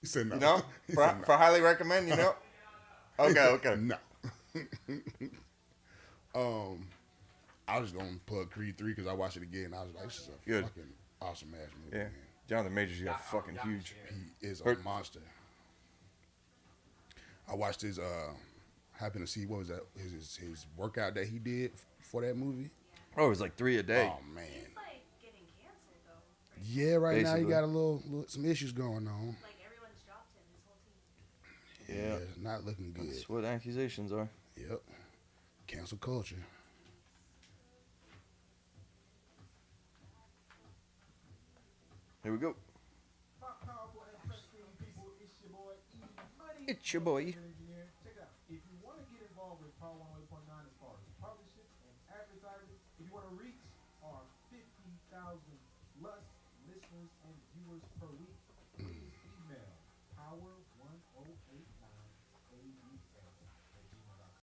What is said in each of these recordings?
said no. You know, He said for highly recommend. You know. no. He Okay, said okay. no. um, I was gonna plug Creed 3 because I watched it again. I was like, this is a Good. fucking awesome ass movie, Yeah. man. Jonathan Majors got fucking huge. He is a Hurt. monster. I watched his happened to see what was that his workout that he did for that movie. Oh, it was like 3 a day. Oh man. He's like getting canceled though. Yeah, right now he Basically. got a little some issues going on. Like everyone's dropped him, his whole team. Yeah. It's not looking good. That's what accusations are. Yep. Cancel culture. Here we go. Powerful and frustrating people, it's your boy E Money. It's your boy. Engineer. Check it out. If you want to get involved with Power 108.9 as far as partnerships and advertising, if you want to reach our 50,000 plus listeners and viewers per week, please email power1089abs@gmail.com.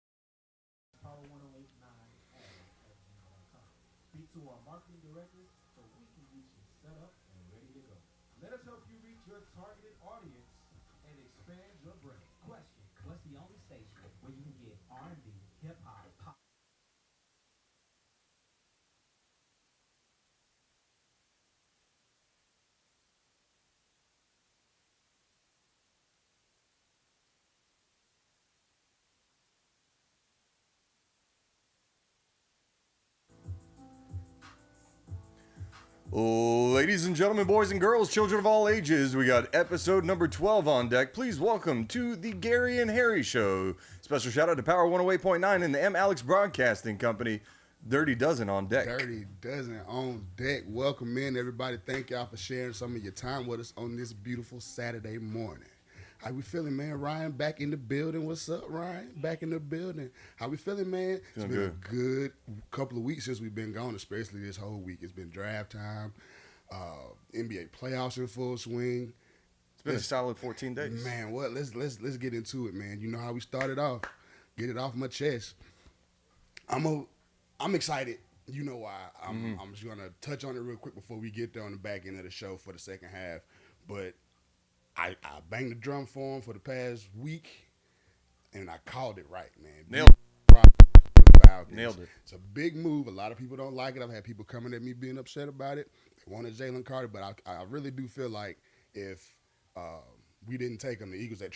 Power1089ads@gmail.com. Speak to our marketing director so we can get you set up and ready to go. Let us help you reach your targeted audience and expand your brand. Question: what's the only station where you can get R&B, hip hop, pop? Ladies and gentlemen, boys and girls, children of all ages, we got episode number 12 on deck. Please welcome to the Gary and Harry Show. Special shout out to Power 108.9 and the M. Alex Broadcasting Company. Dirty Dozen on deck. Dirty Dozen on deck. Welcome in, everybody. Thank y'all for sharing some of your time with us on this beautiful Saturday morning. How we feeling, man? Ryan back in the building. What's up, Ryan? Back in the building. How we feeling, man? It's Feeling been a good couple of weeks since we've been gone, especially this whole week. It's been draft time, NBA playoffs in full swing. It's been a solid 14 days. Man, what? Let's get into it, man. You know how we started off. Get it off my chest. I'm excited. You know why? I'm just gonna touch on it real quick before we get there on the back end of the show for the second half. But I banged the drum for him for the past week, and I called it right, man. Nailed Falcons. Nailed it. It's a big move. A lot of people don't like it. I've had people coming at me being upset about it. They wanted Jalen Carter, but I really do feel like if we didn't take him, the Eagles had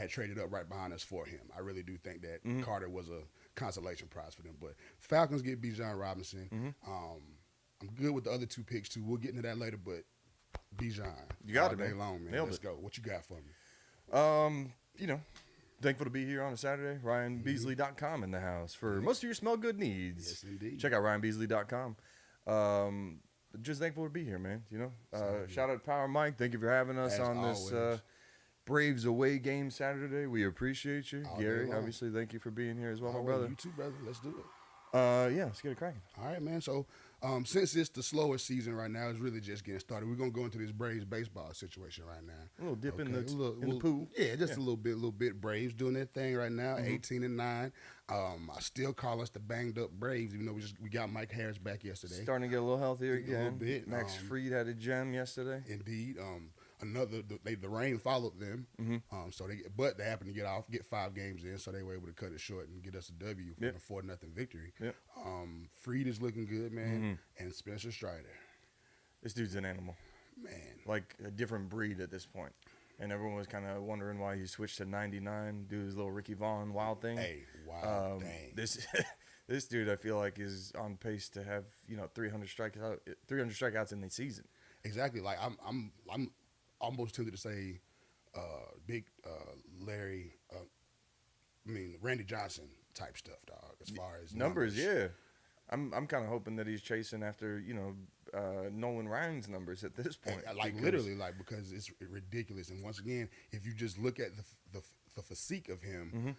traded up right behind us for him. I really do think that Carter was a consolation prize for them. But Falcons get Bijan Robinson. I'm good with the other two picks too. We'll get into that later, but Bijan, You got all it, day man. long, man. Nailed Let's it. go. What you got for me? You know, thankful to be here on a Saturday. RyanBeasley.com in the house for most of your smell good needs. Yes, indeed. Check out RyanBeasley.com. Just thankful to be here, man. You know, shout out to Power Mike. Thank you for having us As on this always. Braves away game Saturday. We appreciate you. All day Gary, long. obviously, thank you for being here as well, my Oh, brother. You too, brother. Let's do it. Yeah, let's get it cracking. All right, man. So since it's the slower season right now, it's really just getting started. We're gonna go into this Braves baseball situation right now. A little dip in Okay, the pool. Yeah, just a little bit. Braves doing their thing right now, 18-9. I still call us the banged up Braves, even though we got Mike Harris back yesterday. Starting to get a little healthier A little again. bit, Max Fried had a gem yesterday. Indeed. The rain followed them. So they happened to get 5 games in, so they were able to cut it short and get us a W for Yep. a 4-0 victory. Yep. Fried is looking good, man, and Spencer Strider, This dude's an animal. man. Like a different breed at this point. And everyone was kind of wondering why he switched to 99, do his little Ricky Vaughn wild thing. Hey, wow, dang. This dude, I feel like, is on pace to have 300 strikeouts in the season. Exactly. Like I'm almost tempted to say, big Larry. Randy Johnson type stuff, dog. As far as Numbers, yeah. I'm kind of hoping that he's chasing after Nolan Ryan's numbers at this point. Like because- literally, like because it's ridiculous. And once again, if you just look at the physique of him,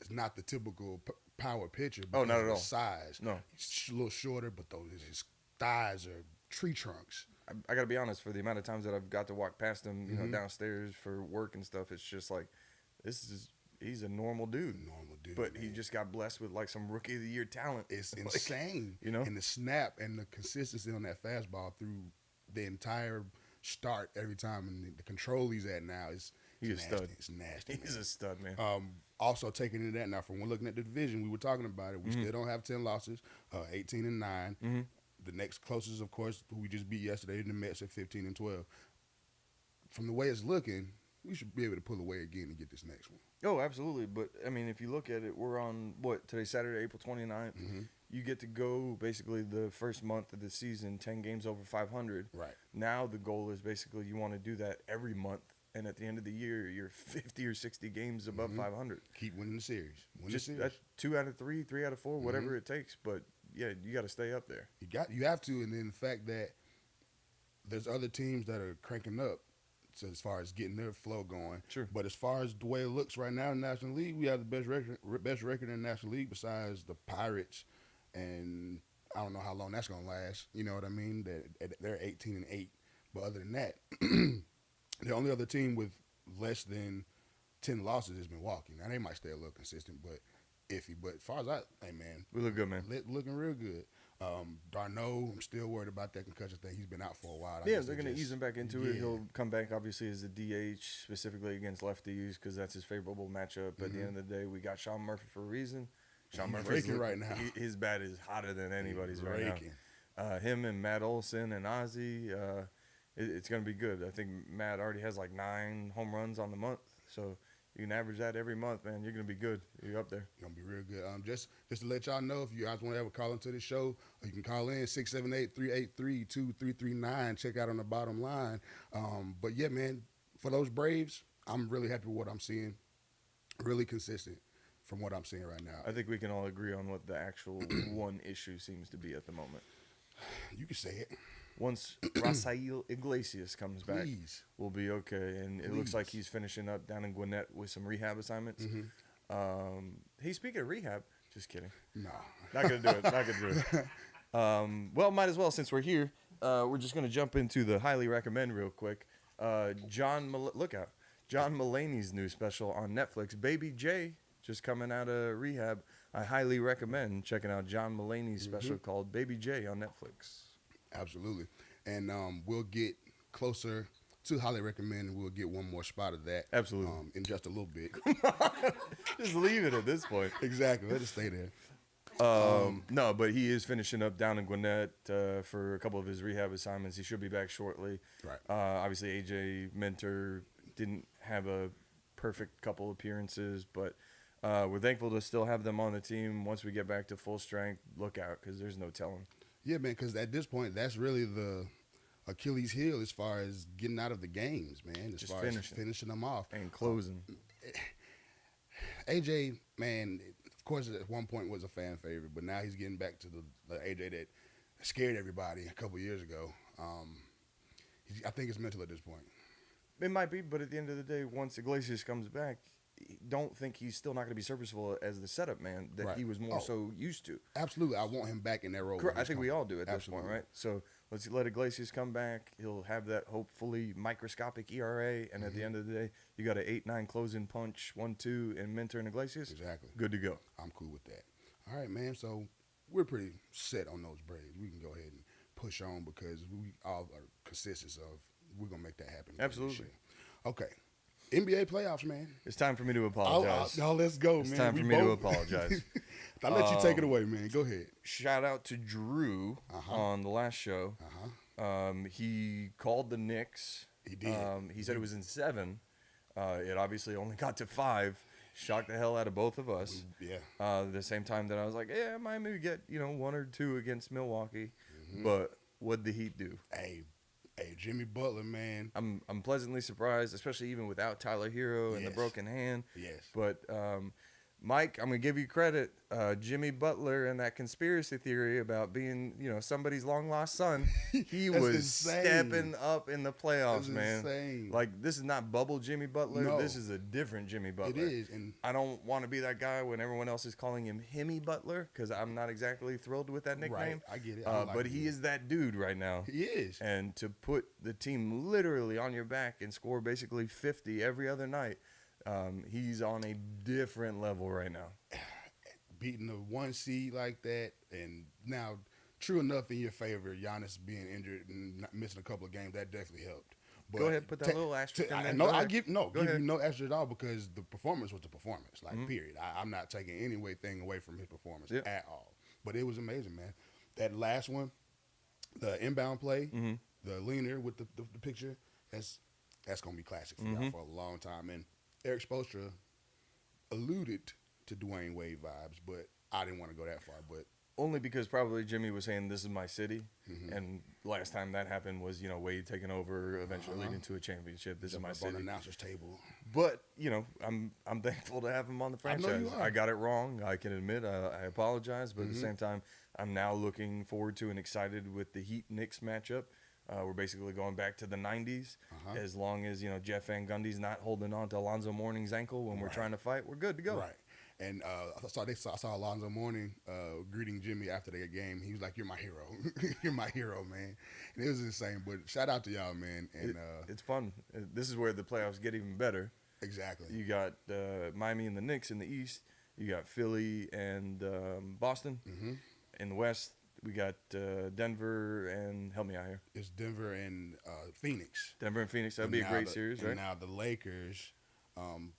it's not the typical power pitcher. Oh, not because at of all. his size. No. He's a little shorter, but his thighs are tree trunks. I got to be honest, for the amount of times that I've got to walk past him, downstairs for work and stuff, it's just like he's a normal dude. Normal dude, But he man. just got blessed with like some rookie of the year talent. It's Like, insane. you know? And the snap and the consistency on that fastball through the entire start every time, and the control he's at now is He's a nasty. stud. It's nasty. He's man. a stud, man. Also taking into that now, from when looking at the division, we were talking about it. We still don't have 10 losses, 18-9. The next closest, of course, who we just beat yesterday, the Mets at 15-12. From the way it's looking, we should be able to pull away again and get this next one. Oh, absolutely. But, I mean, if you look at it, we're on, today, Saturday, April 29th. You get to go basically the first month of the season, 10 games over 500. Right. Now the goal is basically you want to do that every month. And at the end of the year, you're 50 or 60 games above 500. Keep winning the series. Win Just the series. that's 2 out of 3, 3 out of 4, whatever it takes. But, yeah, you got to stay up there. You have to, and then the fact that there's other teams that are cranking up, so as far as getting their flow going. Sure. But as far as the way it looks right now in the National League, we have the best record in the National League besides the Pirates, and I don't know how long that's gonna last. You know what I mean? They're 18-8. But other than that, the only other team with less than 10 losses is Milwaukee. Now they might stay a little consistent, but iffy. But as far as hey man, We look good, man. looking real good. Darno, I'm still worried about that concussion thing. He's been out for a while. I Yeah, guess they're they going to just- ease him back into it. Yeah. He'll come back, obviously, as a DH, specifically against lefties, because that's his favorable matchup. At the end of the day, we got Sean Murphy for a reason. Sean He's Murphy's raking right now. His bat is hotter than anybody's right Raking. now. Him and Matt Olson and Ozzy, it's going to be good. I think Matt already has like 9 home runs on the month. So you can average that every month, man. You're going to be good. You're up there. Gonna be real good. Just to let y'all know, if you guys want to ever call into the show, you can call in 678-383-2339. Check out on the bottom line. But yeah, man, for those Braves, I'm really happy with what I'm seeing. Really consistent from what I'm seeing right now. I think we can all agree on what the actual one issue seems to be at the moment. You can say it. Once Rafael Iglesias comes back, Please. we'll be okay. And it looks like Please. he's finishing up down in Gwinnett with some rehab assignments. Hey, speaking of rehab, just kidding. No. Not going to do it. Not going to do it. Well, might as well since we're here. We're just going to jump into the highly recommend real quick. Look out. John Mulaney's new special on Netflix, Baby J, just coming out of rehab. I highly recommend checking out John Mulaney's special called Baby J on Netflix. Absolutely. And we'll get closer to highly recommend, and we'll get one more spot of that. Absolutely. In just a little bit. Just leave it at this point. Exactly. Let it stay there. No, but he is finishing up down in Gwinnett for a couple of his rehab assignments. He should be back shortly. Right. Obviously, AJ Minter didn't have a perfect couple appearances, but we're thankful to still have them on the team. Once we get back to full strength, look out because there's no telling. Yeah, man, because at this point, that's really the Achilles heel as far as getting out of the games, man, as Just far finishing. as finishing them off. And closing. AJ, man, of course, at one point was a fan favorite, but now he's getting back to the AJ that scared everybody a couple years ago. I think it's mental at this point. It might be, but at the end of the day, once Iglesias comes back, don't think he's still not going to be serviceable as the setup man that Right. he was more Oh. so used to. Absolutely, I want him back in that role. Correct. when I he's think we coming. all do at this Absolutely. point, right? So let's let Iglesias come back. He'll have that hopefully microscopic ERA, and at the end of the day, you got an 8-9 closing punch, 1-2, and Minter and Iglesias. Exactly. Good to go. I'm cool with that. All right, man. So we're pretty set on those Braves. We can go ahead and push on because we all are consistent of we're gonna make that happen. Absolutely. This year. Okay. NBA playoffs, man. It's time for me to apologize. Y'all, let's go, It's man. time We for me to both- apologize. I'll let you take it away, man. Go ahead. Shout out to Drew on the last show. He called the Knicks. He did. He said it was in 7. It obviously only got to 5. Shocked the hell out of both of us. Yeah. The same time that I was like, yeah, Miami would get 1 or 2 against Milwaukee. Mm-hmm. But what'd the Heat do? Hey, Jimmy Butler, man. I'm pleasantly surprised, especially even without Tyler Hero and the Yes. broken hand. Yes. But Mike, I'm gonna give you credit. Jimmy Butler and that conspiracy theory about being, somebody's long lost son. He That's was insane. stepping up in the playoffs, That's man. insane. Like this is not bubble Jimmy Butler. No. This is a different Jimmy Butler. It is, and I don't want to be that guy when everyone else is calling him Himmy Butler because I'm not exactly thrilled with that nickname. I get it. I like But it. he is that dude right now. he is. And to put the team literally on your back and score basically 50 every other night, he's on a different level right now. Beating the 1 seed like that, and now true enough in your favor, Giannis being injured and missing a couple of games, that definitely helped. But Go ahead, put that little asterisk in I there. know Go I ahead. give Go give you ahead. no asterisk at all because the performance was the performance, like Mhm. period. I'm not taking thing away from his performance Yeah. at all. But it was amazing, man. That last one, the inbound play, Mhm. the leaner with the picture, that's gonna be classic for Mm-hmm. y'all for a long time. And Eric Spoelstra alluded to Dwayne Wade vibes, but I didn't want to go that far. But Only because probably Jimmy was saying this is my city, Mhm. and last time that happened was Wade taking over, eventually Uh-huh. leading to a championship. This is jumping my up on the city. announcer's table. But I'm thankful to have him on the I know franchise. you are. I got it wrong. I can admit. I apologize, but at the Mhm. same time, I'm now looking forward to and excited with the Heat Knicks matchup. We're basically going back to the '90s. Uh-huh. As long as Jeff Van Gundy's not holding on to Alonzo Mourning's ankle when we're Right. trying to fight, we're good to go. Right. And I saw Alonzo Mourning greeting Jimmy after the game. He was like, "You're my hero. You're my hero, man." And it was insane. But shout out to y'all, man. And It's fun. This is where the playoffs get even better. exactly. You got Miami and the Knicks in the East. You got Philly and Boston hmm in the West. We got Denver and help me out here. It's Denver and Phoenix. Denver and Phoenix. That'd And be a now great the- series, and right? now the Lakers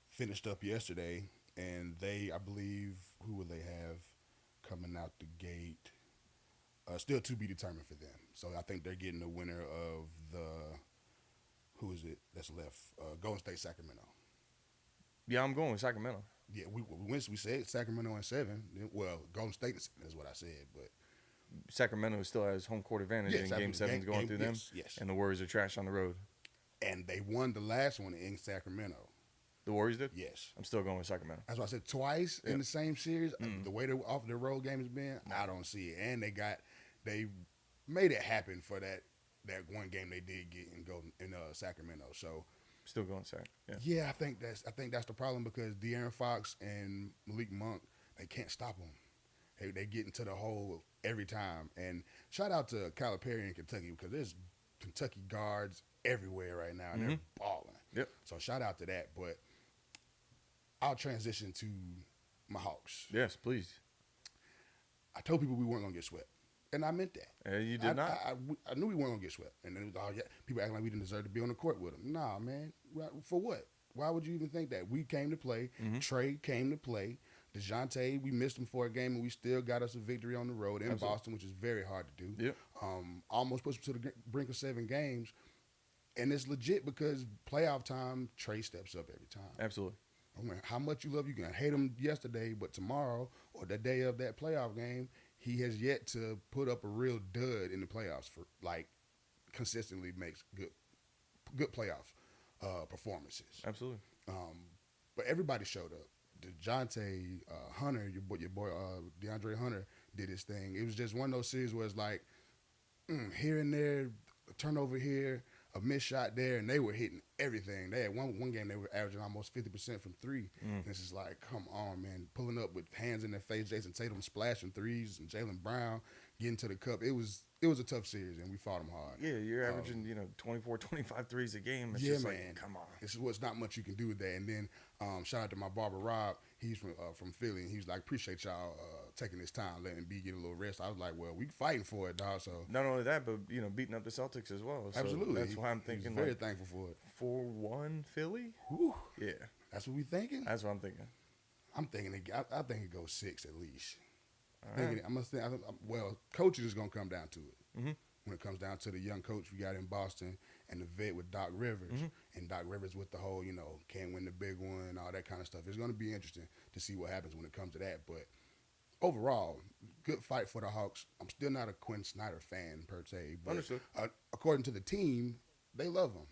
finished up yesterday, and I believe, who will they have coming out the gate? Still to be determined for them. So I think they're getting the winner of who is it that's left? Golden State, Sacramento. Yeah, I'm going with Sacramento. Yeah, we said Sacramento in 7. Well, Golden State is what I said, but Sacramento still has home court advantage, Yes, and Game absolutely. 7's going through them. Yes. And the Warriors are trash on the road. And they won the last one in Sacramento. The Warriors did? Yes. I'm still going with Sacramento. That's why I said twice Yeah. in the same series. Mm. The way their road game has been, I don't see it. And they made it happen for that one game they did get in Sacramento. So Still going Sac. Yeah. yeah, I think that's the problem because De'Aaron Fox and Malik Monk, they can't stop them. They get into the hole every time. And shout out to Calipari in Kentucky because there's Kentucky guards everywhere right now, and they're balling. Yep. So shout out to that. But I'll transition to my Hawks. Yes, please. I told people we weren't gonna get swept, and I meant that. You did not. I knew we weren't gonna get swept, and then it was, people acting like we didn't deserve to be on the court with them. Nah, man. For what? Why would you even think that? We came to play. Mhm. Trey came to play. DeJounte, we missed him for a game, and we still got us a victory on the road in Absolutely. Boston, which is very hard to do. Yep. Almost pushed to the brink of 7 games, and it's legit because playoff time, Trey steps up every time. Absolutely. I mean, how much you love, you can hate him yesterday, but tomorrow or the day of that playoff game, he has yet to put up a real dud in the playoffs for consistently makes good playoff performances. Absolutely. But everybody showed up. DeJounte Hunter, your boy DeAndre Hunter did his thing. It was just one of those series where it's like here and there, a turnover here, a missed shot there, and they were hitting everything. They had one game they were averaging almost 50% from 3. And it's just like, come on, man, pulling up with hands in their face. Jason Tatum splashing threes, and Jaylen Brown getting to the cup. It was a tough series, and we fought them hard. Yeah, you're averaging 24, 25 threes a game. It's Yeah, just man. like, come on. It's not much you can do with that. And then shout out to my barber Rob. He's from Philly, and he's like, appreciate y'all taking this time, letting B get a little rest. I was like, well, we fighting for it, dog. So Not only that, but beating up the Celtics as well. So absolutely, That's why I'm He was thinking very like thankful for it. 4-1 Philly. Whew, Yeah, that's what we thinking. that's what I'm thinking. I'm thinking. I think it goes 6 at least. All Thinking right. well, coaching is gonna come down to it. Mhm. When it comes down to the young coach we got in Boston and the vet with Doc Rivers, Mm-hmm. and Doc Rivers with the whole, can't win the big one, all that kind of stuff. It's gonna be interesting to see what happens when it comes to that. But overall, good fight for the Hawks. I'm still not a Quinn Snyder fan per se, but Understood. According to the team, they love him.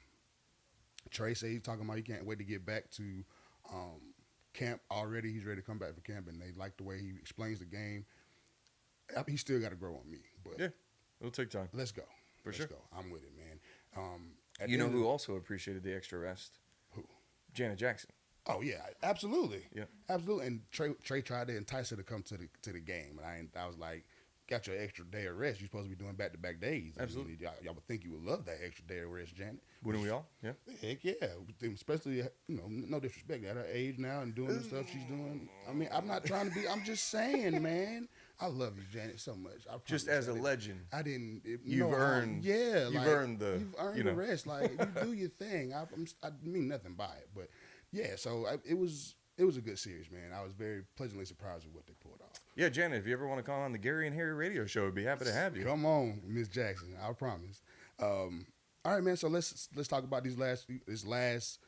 Trey said he's talking about he can't wait to get back to camp already. He's ready to come back for camp, and they like the way he explains the game. He still got to grow on me, but Yeah, it'll take time. let's go. For Let's sure. go. I'm with it, man. At You the know end who of- also appreciated the extra rest? Who? Janet Jackson. Oh yeah, absolutely. Yeah. Absolutely. And Trey tried to entice her to come to the game, and I was like, got your extra day of rest. You're supposed to be doing back-to-back days. I mean, Absolutely. y'all would think you would love that extra day of rest, Janet. Wouldn't we all? Yeah. Heck yeah, especially no disrespect at her age now and doing the stuff she's doing. I mean, I'm not trying to be. I'm just saying, man. I love you, Janet, so much. I Just promise. as a legend. I didn't. You've earned- Yeah, you've like, earned the- You've earned you the know. rest. Like you do your thing. I mean nothing by it, but yeah. So it was a good series, man. I was very pleasantly surprised with what they pulled off. Yeah, Janet, if you ever want to come on the Gary and Harry radio show, I'd be happy to have you. Come on, Miss Jackson. I promise. All right, man. So let's talk about this last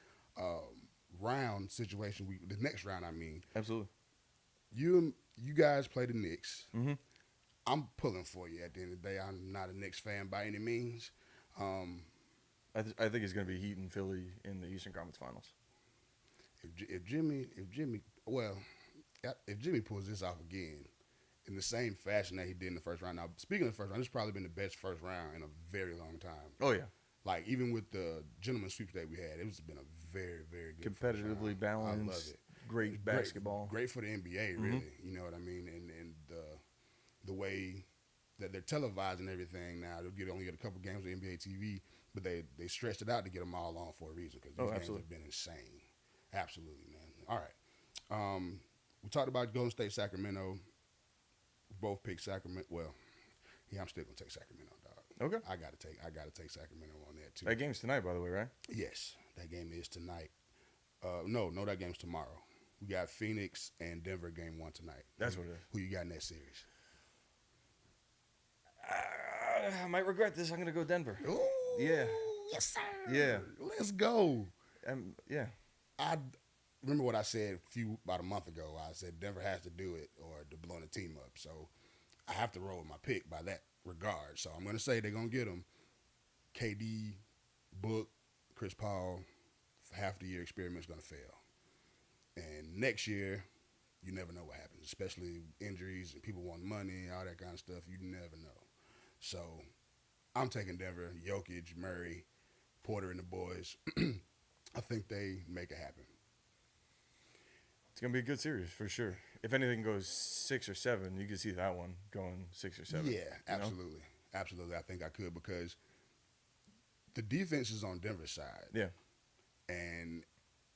round situation. The next round, I mean. Absolutely. You guys play the Knicks. Mhm. I'm pulling for you at the end of the day. I'm not a Knicks fan by any means. I think it's going to be Heat and Philly in the Eastern Conference Finals. If Jimmy pulls this off again in the same fashion that he did in the first round. Now, speaking of the first round, this has probably been the best first round in a very long time. Oh, yeah. Like, even with the gentleman's sweeps that we had, it's been a very, very good first round. Competitively balanced. I love it. Great basketball. Great for the NBA, really. You know what I mean? And the way that they're televising everything now, they'll only get a couple games of NBA TV, but they stretched it out to get them all on for a reason because these games absolutely. have been insane. Absolutely, man. All right. We talked about Golden State, Sacramento. We both picked Sacramento. Well, yeah, I'm still gonna take Sacramento, dog. Okay. I gotta take Sacramento on that too. That game's tonight, by the way, right? Yes, that game is tonight. No, that game's tomorrow. We got Phoenix and Denver game 1 tonight. That's what it is. Who you got in that series? I might regret this. I'm going to go Denver. Ooh, Yeah. yes, sir. Yeah. Let's go. Yeah. I remember what I said about a month ago. I said Denver has to do it or they're blowing the team up. So I have to roll with my pick by that regard. So I'm going to say they're going to get them. KD, Book, Chris Paul, half the year experiment's going to fail. And next year, you never know what happens, especially injuries and people want money, all that kind of stuff. You never know. So I'm taking Denver, Jokic, Murray, Porter, and the boys. I think they make it happen. It's going to be a good series for sure. If anything goes 6 or 7, you can see that one going 6 or 7. Yeah, you know? absolutely. Absolutely. I think I could because the defense is on Denver's side. Yeah. And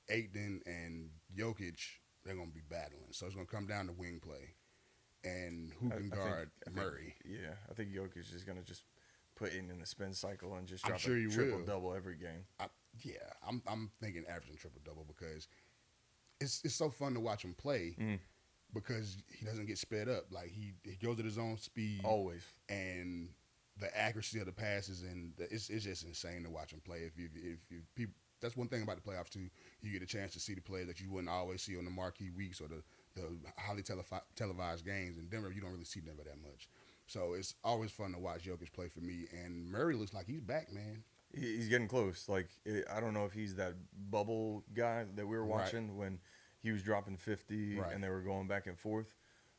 Ayton and Jokic, they're going to be battling. So it's going to come down to wing play and who can guard Murray. I think Jokic is going to just put in the spin cycle and just I'm drop sure a he will. triple-double every game. I'm thinking averaging triple-double because it's so fun to watch him play because he doesn't get sped up. Like, he goes at his own speed. Always. And the accuracy of the passes, and it's just insane to watch him play. If people, that's one thing about the playoffs too. You get a chance to see the players that you wouldn't always see on the marquee weeks or the highly televised games. In Denver, you don't really see Denver that much. So it's always fun to watch Jokic play for me. And Murray looks like he's back, man. He's getting close. Like, I don't know if he's that bubble guy that we were watching when he was dropping 50 and they were going back and forth.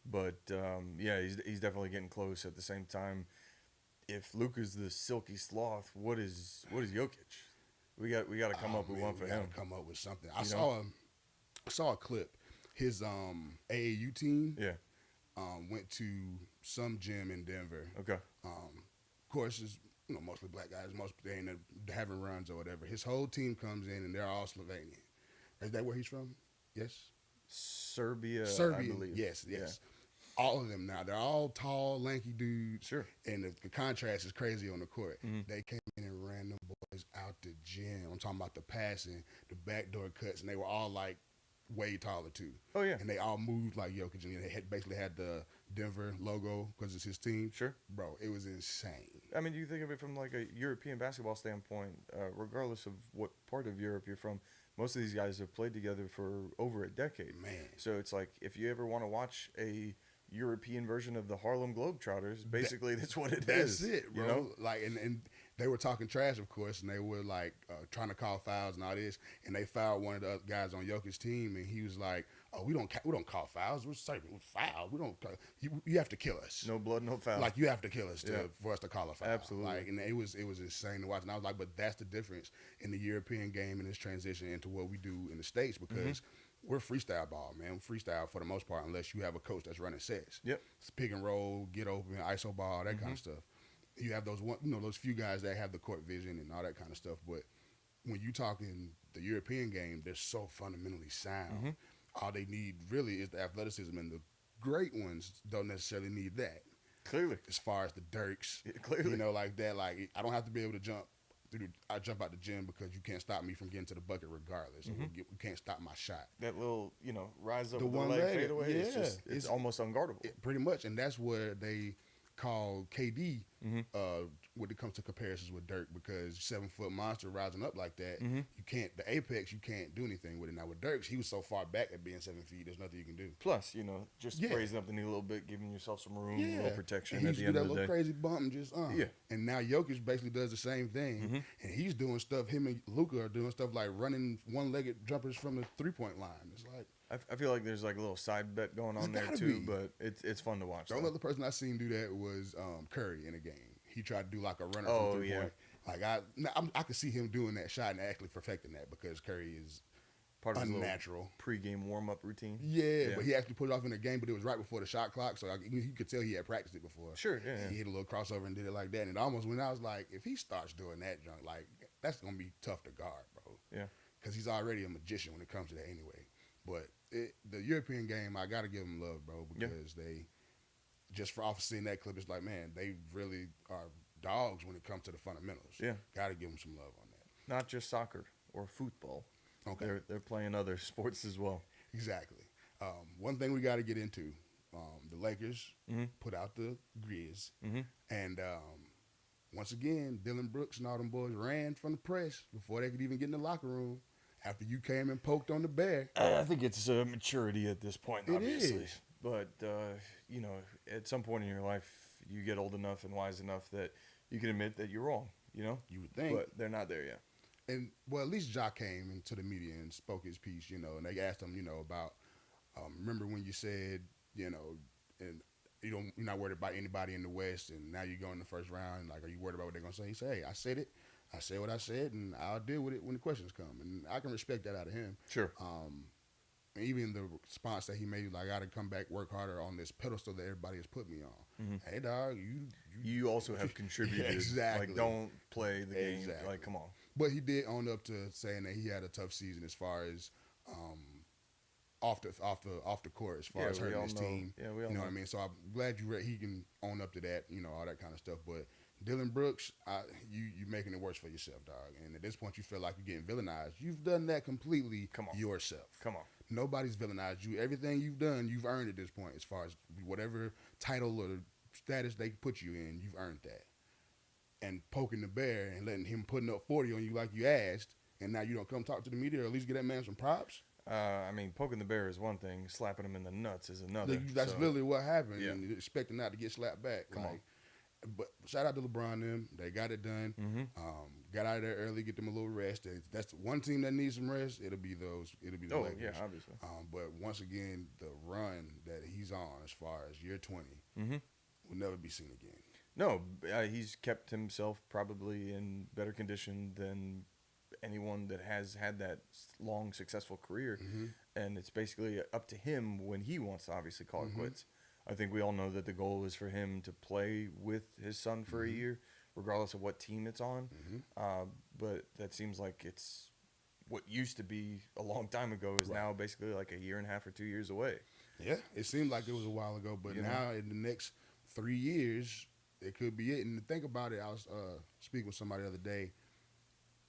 But he's definitely getting close. At the same time, if Luka's the silky sloth, what is Jokic? We got to come up with one for him. Come up with something. I saw a clip. His AAU team went to some gym in Denver. Okay. Of course, it's mostly black guys. They ain't having runs or whatever. His whole team comes in and they're all Slovenian. Is that where he's from? Yes. Serbia, I believe. Yes. All of them now. They're all tall, lanky dudes. Sure. And the contrast is crazy on the court. They came in and ran them boys out the gym. I'm talking about the passing, the backdoor cuts, and they were all like way taller too. Oh yeah. And they all moved like Jokic, and they basically had the Denver logo because it's his team. Sure. Bro, it was insane. I mean, you think of it from like a European basketball standpoint, regardless of what part of Europe you're from, most of these guys have played together for over a decade. Man. So it's like, if you ever want to watch a European version of the Harlem Globetrotters, basically that's what it is. That's it, bro. You know? Like, and they were talking trash, of course, and they were like trying to call fouls and all this, and they fouled one of the other guys on Jokic's team, and he was like, "Oh, we don't call fouls. We're serving foul. We don't. You have to kill us. No blood, no foul. Like, you have to kill us for us to call a foul. Absolutely. Like, and it was insane to watch. And I was like, but that's the difference in the European game and its transition into what we do in the States because. We're freestyle ball, man. We're freestyle for the most part, unless you have a coach that's running sets. Yep. It's pick and roll, get open, ISO ball, that kind of stuff. You have those those few guys that have the court vision and all that kind of stuff. But when you talking the European game, they're so fundamentally sound. All they need really is the athleticism and great ones don't necessarily need that. Clearly. As far as the Dirks, Yeah, clearly. you know, like that. Like I don't have to be able to jump. I jump out the gym because you can't stop me from getting to the bucket regardless. Mm-hmm. You can't stop my shot. That little, rise up The with the one leg leg, fadeaway. It's yeah. just, it's almost unguardable. Pretty much, and that's where they call KD Mm-hmm. when it comes to comparisons with Dirk, because 7-foot monster rising up like that, Mm-hmm. you can't the apex, you can't do anything with it. Now with Dirk's, he was so far back at being 7 feet, there's nothing you can do. Plus, just Yeah. raising up the knee a little bit, giving yourself some room, a Yeah, little protection and he at used the to do end that of the little day. crazy bump and just Yeah. And now Jokic basically does the same thing, Mm-hmm. and he's doing stuff. Him and Luka are doing stuff like running one-legged jumpers from the 3-point line. It's like I feel like there's like a little side bet going on There's there gotta too, be. but it's fun to watch. the though. only other person I seen do that was Curry in a game. He tried to do like a runner Oh, from 3 yeah. point. Like I could see him doing that shot and actually perfecting that because Curry is Part of his little unnatural. pre-game warm-up routine. Yeah, but he actually put it off in the game, but it was right before the shot clock, so you could tell he had practiced it before. Sure, yeah, And he hit a little crossover and did it like that, and it almost when I was like, if he starts doing that junk, like that's gonna be tough to guard, bro. Yeah. Because he's already a magician when it comes to that anyway. But the European game, I gotta give him love, bro, because they just for off seeing that clip, it's like, man, they really are dogs when it comes to the fundamentals. Yeah. Gotta give them some love on that. Not just soccer or football. Okay. They're playing other sports as well. Exactly. One thing we got to get into, the Lakers Mm-hmm. put out the Grizz, Mhm. and once again, Dylan Brooks and all them boys ran from the press before they could even get in the locker room after you came and poked on the bear. I think it's maturity at this point, It obviously. is. But, at some point in your life, you get old enough and wise enough that you can admit that you're wrong, You would think. But they're not there yet. And well, at least Ja came into the media and spoke his piece, and they asked him, about remember when you said, and you're not worried about anybody in the West, and now you go in the first round, like, are you worried about what they're gonna say? He said, hey, I said it, I said what I said, and I'll deal with it when the questions come, and I can respect that out of him. Sure. And even the response that he made, like, I got to come back, work harder on this pedestal that everybody has put me on. Hey, dog, You also have contributed. Yeah, exactly. Like, don't play the game. Exactly. Like, come on. But he did own up to saying that he had a tough season as far as off the court, as far Yeah, as we hurting all his know. team. Yeah, we all you know know. what I mean. So I'm glad he can own up to that. All that kind of stuff. But Dylan Brooks, you making it worse for yourself, dog. And at this point, you feel like you're getting villainized. You've done that completely Come on. yourself. Come on. Nobody's villainized you. Everything you've done, you've earned at this point. As far as whatever title or status they put you in, you've earned that. And poking the bear and letting him putting up 40 on you like you asked, and now you don't come talk to the media or at least give that man some props. Poking the bear is one thing. Slapping him in the nuts is another. That's So, literally what happened. Yeah. And you're expecting not to get slapped back. Come on. But shout out to LeBron them. They got it done. Mm-hmm. Got out of there early, get them a little rest. That's one team that needs some rest. It'll be the Oh, Lakers. yeah, obviously. But once again, the run that he's on as far as year 20 Mm-hmm. will never be seen again. No, he's kept himself probably in better condition than anyone that has had that long, successful career. Mm-hmm. And it's basically up to him when he wants to obviously call it Mhm. quits. I think we all know that the goal is for him to play with his son for a year, regardless of what team it's on. But that seems like it's what used to be a long time ago is now basically like a year and a half or 2 years away. Yeah, it seemed like it was a while ago, but You know? now in the next 3 years, it could be it. And to think about it, I was speaking with somebody the other day.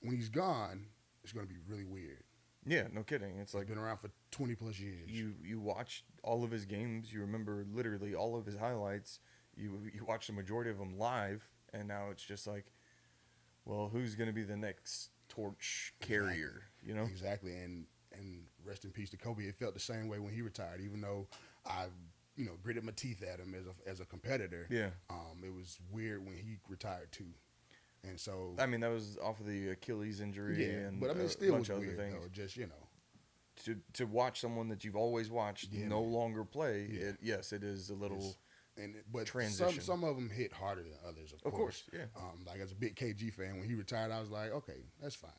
When he's gone, it's going to be really weird. Yeah, no kidding. It's He's like been around for 20 plus years. you watch all of his games, you remember literally all of his highlights, you watch the majority of them live, and now it's just like, well, who's going to be the next torch carrier, you know? Exactly, and rest in peace to Kobe. It felt the same way when he retired, even though I, gritted my teeth at him as a competitor. Yeah. It was weird when he retired too, and so I mean, that was off of the Achilles injury and but I mean, a it still bunch was of other weird things. though. Just To watch someone that you've always watched Yeah, no man. longer play, Yeah. yes, it is a little. but transition. some of them hit harder than others. Of course, yeah. Like as a big KG fan, when he retired, I was like, okay, that's fine.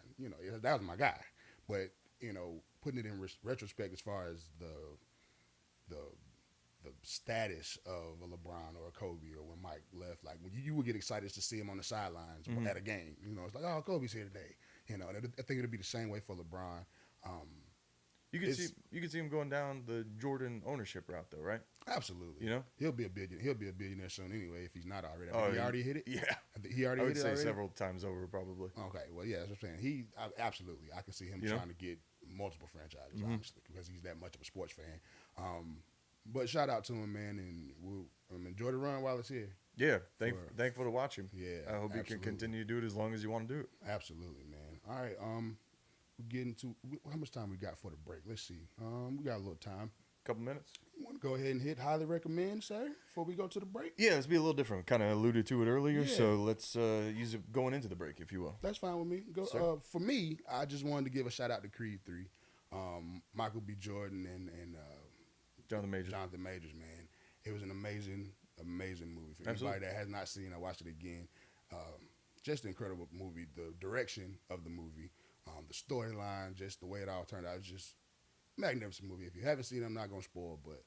That was my guy. But putting it in retrospect, as far as the status of a LeBron or a Kobe or when Mike left, like when you would get excited to see him on the sidelines at a game. It's like, oh, Kobe's here today. And I think it'll be the same way for LeBron. You could see him going down the Jordan ownership route, though, right? Absolutely. You know? He'll be a billionaire soon anyway if he's not already. I Oh, think he already hit it. Yeah, I think he already I would hit it say already? several times over, probably. Okay, well, yeah, that's what I'm saying. Absolutely, I can see him You know? trying to get multiple franchises, Mm-hmm. honestly, because he's that much of a sports fan. But shout out to him, man, and we'll enjoy the run while it's here. Yeah, thankful to watch him. Yeah, I hope he can absolutely. continue to do it as long as you want to do it. Absolutely, man. All right, we're getting to how much time we got for the break? Let's see. We got a little time. Couple minutes. You want to go ahead and hit highly recommend, sir, before we go to the break? Yeah, let's be a little different. Kind of alluded to it earlier, Yeah. so let's use it going into the break, if you will. That's fine with me. Sir. For me, I just wanted to give a shout out to Creed 3. Michael B. Jordan and Jonathan Majors. Jonathan Majors, man. It was an amazing movie. For Absolutely. anybody that has not seen, I watched it again. Just an incredible movie. The direction of the movie, the storyline, just the way it all turned out. It's just magnificent movie. If you haven't seen it, I'm not going to spoil, but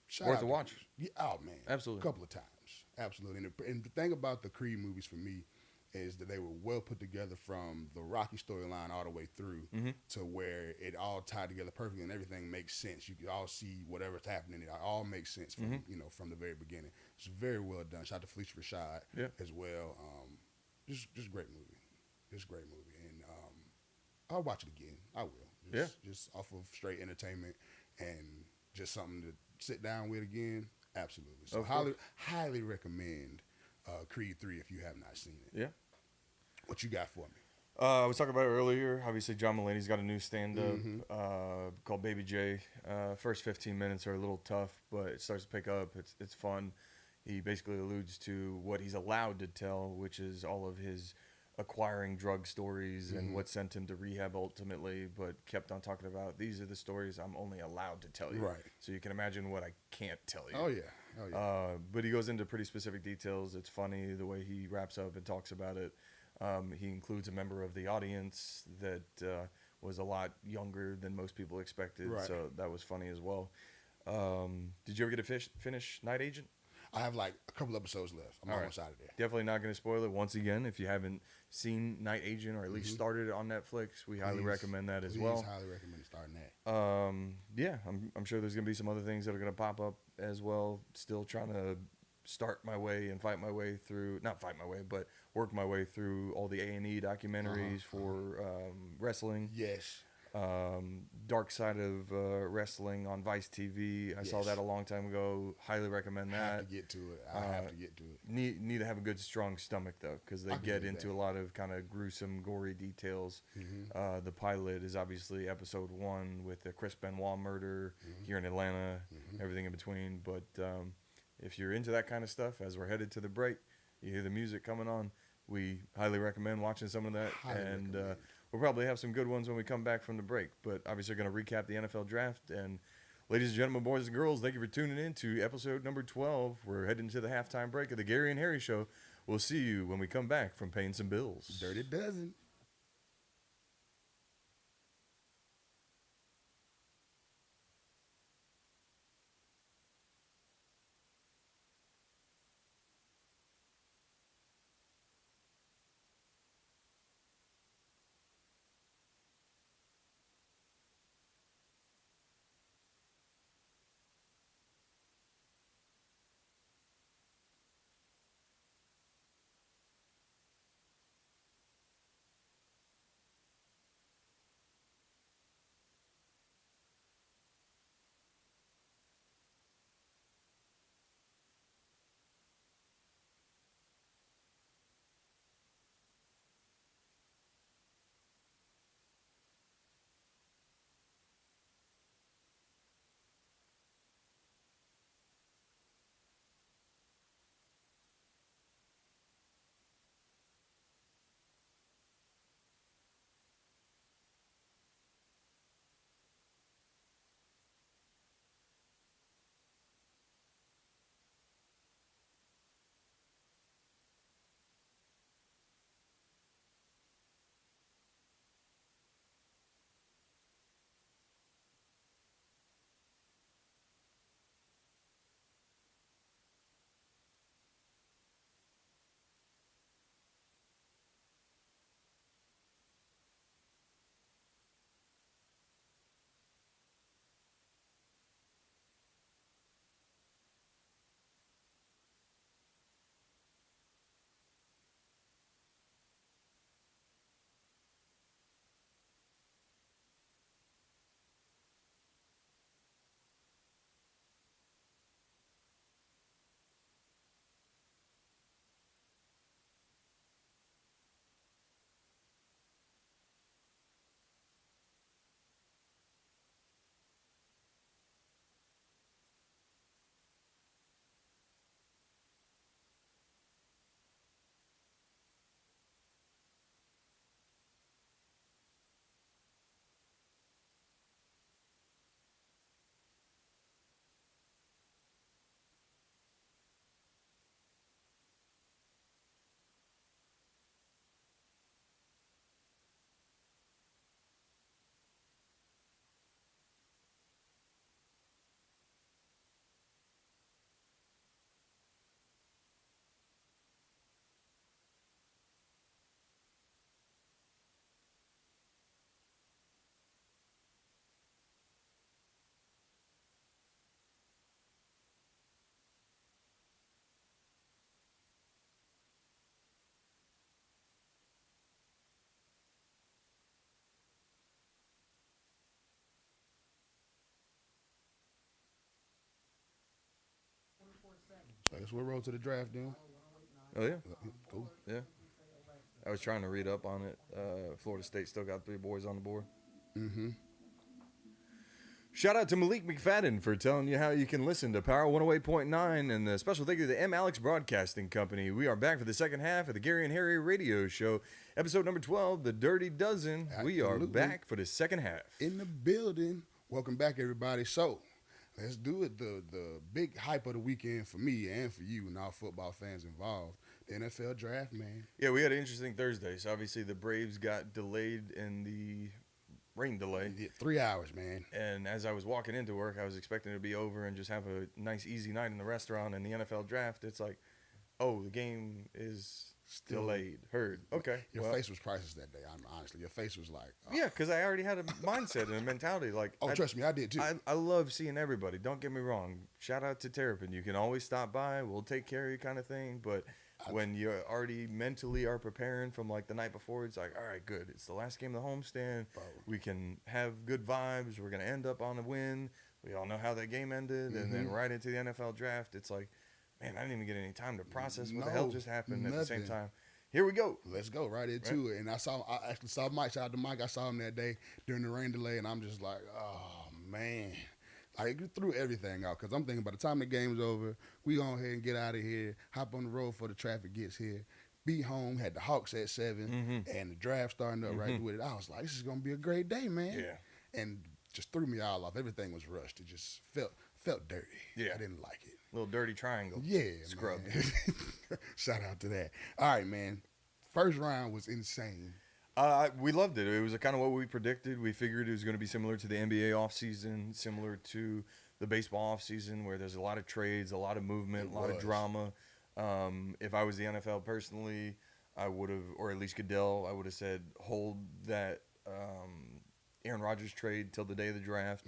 shout Worth out a to- watch. Yeah, oh, man. Absolutely. A couple of times. Absolutely. And the thing about the Creed movies for me is that they were well put together from the Rocky storyline all the way through Mm-hmm. to where it all tied together perfectly and everything makes sense. You can all see whatever's happening. It all makes sense from Mm-hmm. from the very beginning. It's very well done. Shout out to Felicia Rashad Yeah. as well. Just great movie. Just great movie. And I'll watch it again. I will. Just off of straight entertainment and just something to sit down with again. Absolutely. So Of course. highly recommend Creed 3 if you have not seen it. Yeah. What you got for me? I was talking about it earlier. Obviously, John Mulaney's got a new stand-up Mm-hmm. called Baby J. First 15 minutes are a little tough, but it starts to pick up. It's fun. He basically alludes to what he's allowed to tell, which is all of his acquiring drug stories and what sent him to rehab ultimately, but kept on talking about, these are the stories I'm only allowed to tell you. Right. So you can imagine what I can't tell you. Oh yeah. But he goes into pretty specific details. It's funny the way he wraps up and talks about it. He includes a member of the audience that was a lot younger than most people expected, Right. so that was funny as well. Did you ever get to finish Night Agent? I have like a couple episodes left. I'm All right. almost out of there. Definitely not going to spoil it. Once again, if you haven't seen Night Agent or at least started it on Netflix, we highly Please- recommend that as please well. highly recommend starting that. Yeah, I'm sure there's going to be some other things that are going to pop up as well. Still trying to start my way and fight my way through, not fight my way, but work my way through all the A&E documentaries for wrestling. Yes. Dark Side of Wrestling on Vice TV. I saw Yes. that a long time ago. Highly recommend I have that. to get to it. I have to get to it. Need to have a good strong stomach though, because they I can get do into that. a lot of kind of gruesome, gory details. Mm-hmm. The pilot is obviously episode 1 with the Chris Benoit murder here in Atlanta, everything in between. But if you're into that kind of stuff, as we're headed to the break, you hear the music coming on. We highly recommend watching some of that, Highly and recommend. we'll probably have some good ones when we come back from the break. But obviously, we're going to recap the NFL draft. And ladies and gentlemen, boys and girls, thank you for tuning in to episode number 12. We're heading to the halftime break of the Gary and Harry Show. We'll see you when we come back from paying some bills. Dirty Dozen. I guess we'll roll to the draft then. Oh yeah, Cool. yeah. I was trying to read up on it. Florida State still got 3 boys on the board. Mm-hmm. Shout out to Malik McFadden for telling you how you can listen to Power 108.9, and a special thank you to the M. Alex Broadcasting Company. We are back for the second half of the Gary and Harry Radio Show, episode number 12, The Dirty Dozen. We are Absolutely. back for the second half. In the building. Welcome back, everybody. So, let's do it. The big hype of the weekend for me and for you and all football fans involved. The NFL draft, man. Yeah, we had an interesting Thursday. So obviously the Braves got delayed in the rain delay. Yeah, 3 hours, man. And as I was walking into work, I was expecting it to be over and just have a nice, easy night in the restaurant. And the NFL draft, it's like, oh, the game is Still- delayed. Heard. Okay. Your well, face was priceless that day. Honestly, your face was like, oh. Yeah, because I already had a mindset and a mentality. Like, Oh, trust me, I did too. I love seeing everybody. Don't get me wrong. Shout out to Terrapin. You can always stop by. We'll take care of you, kind of thing. But when you already mentally are preparing from like the night before, it's like, all right, good. It's the last game of the homestand. Bro. We can have good vibes. We're gonna end up on a win. We all know how that game ended, and then right into the NFL draft, it's like, man, I didn't even get any time to process what the hell No, just happened. At the same nothing. time, here we go. Let's go right into it. And I actually saw Mike. Shout out to Mike. I saw him that day during the rain delay, and I'm just like, oh man, like it threw everything out because I'm thinking by the time the game's over, we go ahead and get out of here, hop on the road before the traffic gets here, be home. Had the Hawks at 7, and the draft starting up right with it. I was like, this is gonna be a great day, man. Yeah. And just threw me all off. Everything was rushed. It just felt dirty. Yeah. I didn't like it. Little dirty triangle. Yeah, Scrub. man. Shout out to that. All right, man. First round was insane. We loved it. It was kind of what we predicted. We figured it was going to be similar to the NBA offseason, similar to the baseball offseason, where there's a lot of trades, a lot of movement, It a lot of was. drama. If I was the NFL personally, I would have, or at least Goodell, I would have said hold that Aaron Rodgers trade till the day of the draft,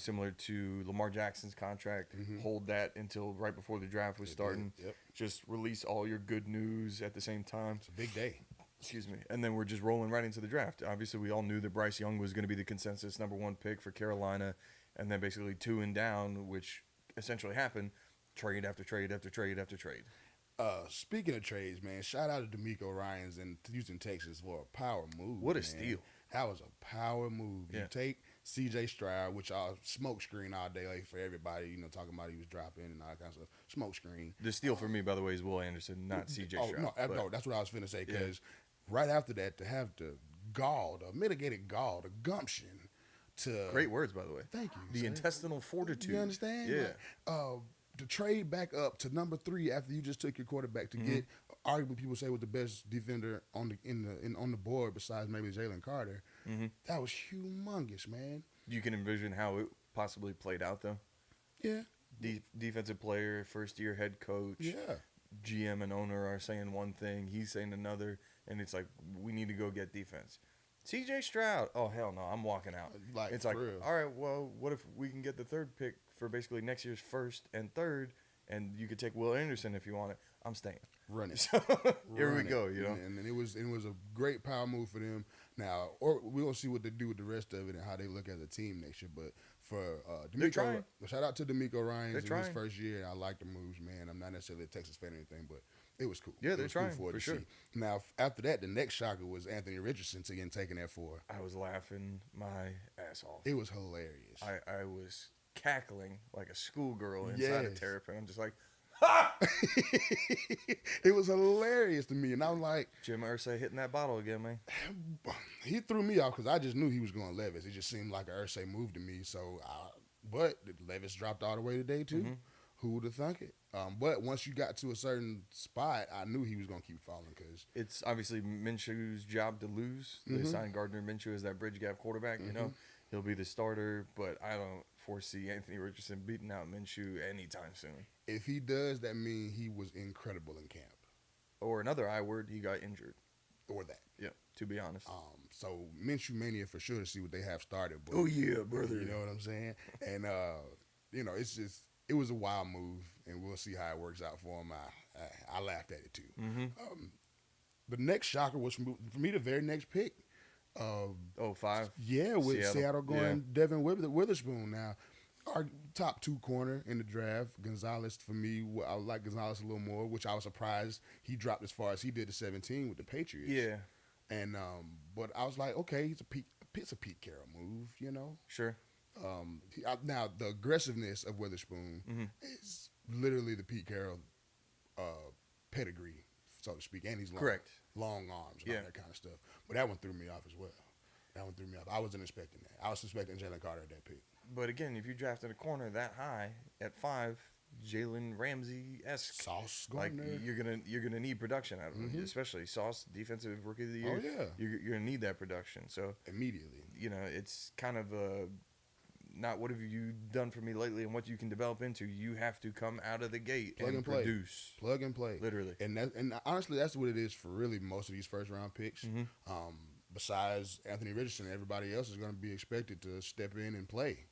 similar to Lamar Jackson's contract. Hold that until right before the draft was starting. Yep. Just release all your good news at the same time. It's a big day. Excuse me. And then we're just rolling right into the draft. Obviously, we all knew that Bryce Young was going to be the consensus number 1 pick for Carolina. And then basically 2 and down, which essentially happened, trade after trade after trade after trade. Speaking of trades, man, shout out to D'Amico Ryans in Houston, Texas for a power move. What a man. steal. That was a power move. Yeah. You take C.J. Stroud, which I'll smoke screen all day like, for everybody, talking about he was dropping and all that kind of stuff. Smoke screen. The steal for me, by the way, is Will Anderson, not C.J. Oh, Stroud. no, but- no, that's what I was finna say, Yeah. because right after that, to have the gall, the mitigated gall, the gumption to... Great words, by the way. Thank you. The sir. intestinal fortitude. You understand? Yeah. Like, to trade back up to number 3 after you just took your quarterback to get, arguably people say was the best defender on the board besides maybe Jalen Carter. That was humongous, man. You can envision how it possibly played out, though. Yeah. Defensive player, first-year head coach. Yeah. GM and owner are saying one thing, he's saying another, and it's like, we need to go get defense. CJ Stroud, oh hell no, I'm walking out. Like, It's for like, real. all right, well, what if we can get the 3rd pick for basically next year's 1st and 3rd, and you could take Will Anderson if you want it. I'm staying. Run it. Here we Run it. go, you know. And it was a great power move for them. Now, or we'll see what they do with the rest of it and how they look as a team next year. But for They're D'Amico, trying. shout out to D'Amico Ryans They're in his trying. first year. I like the moves, man. I'm not necessarily a Texas fan or anything, but it was cool. Yeah, It they're was cool trying, for it for to sure. see. Now, after that, the next shocker was Anthony Richardson getting taken there for. I was laughing my ass off. It was hilarious. I was cackling like a schoolgirl inside of Yes. Terrapin. I'm just like, It was hilarious to me, and I'm like, Jim Irsay hitting that bottle again, man. he threw me off because I just knew he was going Levis. It just seemed like an Ursay move to me. So, but Levis dropped all the way today too. Who would have thunk it? But once you got to a certain spot, I knew he was going to keep falling because It's obviously Minshew's job to lose. They signed Gardner Minshew as that bridge gap quarterback. You know, he'll be the starter, but I don't foresee Anthony Richardson beating out Minshew anytime soon. if he does, that means he was incredible in camp Or another I word, he got injured. or that. Yeah, to be honest. So Minshew Mania for sure to see what they have started. But, Oh, yeah, brother. You know what I'm saying? And it's just it was a wild move, and we'll see how it works out for him. I laughed at it too. The next shocker was for me the very next pick. 05. Yeah, with Seattle going Yeah. Devin Witherspoon. Now, Our top 2 corner in the draft, Gonzalez, for me, I like Gonzalez a little more, which I was surprised he dropped as far as he did to 17 with the Patriots. Yeah, And but I was like, okay, it's a Pete Carroll move, you know. sure. Now the aggressiveness of Witherspoon Mhm. is literally the Pete Carroll pedigree, so to speak, and he's long, Correct. long arms and Yeah. all that kind of stuff. But that one threw me off as well. That one threw me off. I wasn't expecting that. I was expecting Jalen Carter at that pick. But again, if you drafted a corner that high at 5, Jalen Ramsey esque, Sauce like going there. you're gonna need production out of him, Mhm. especially Sauce, defensive rookie of the Oh year. yeah, You're gonna need that production. So immediately. you know, it's kind of not what have you done for me lately and what you can develop into. You have to come out of the gate Plug and and play. produce. Plug and play. Literally. And honestly, that's what it is for really most of these first round picks. Mhm. Besides Anthony Richardson, everybody else is going to be expected to step in and play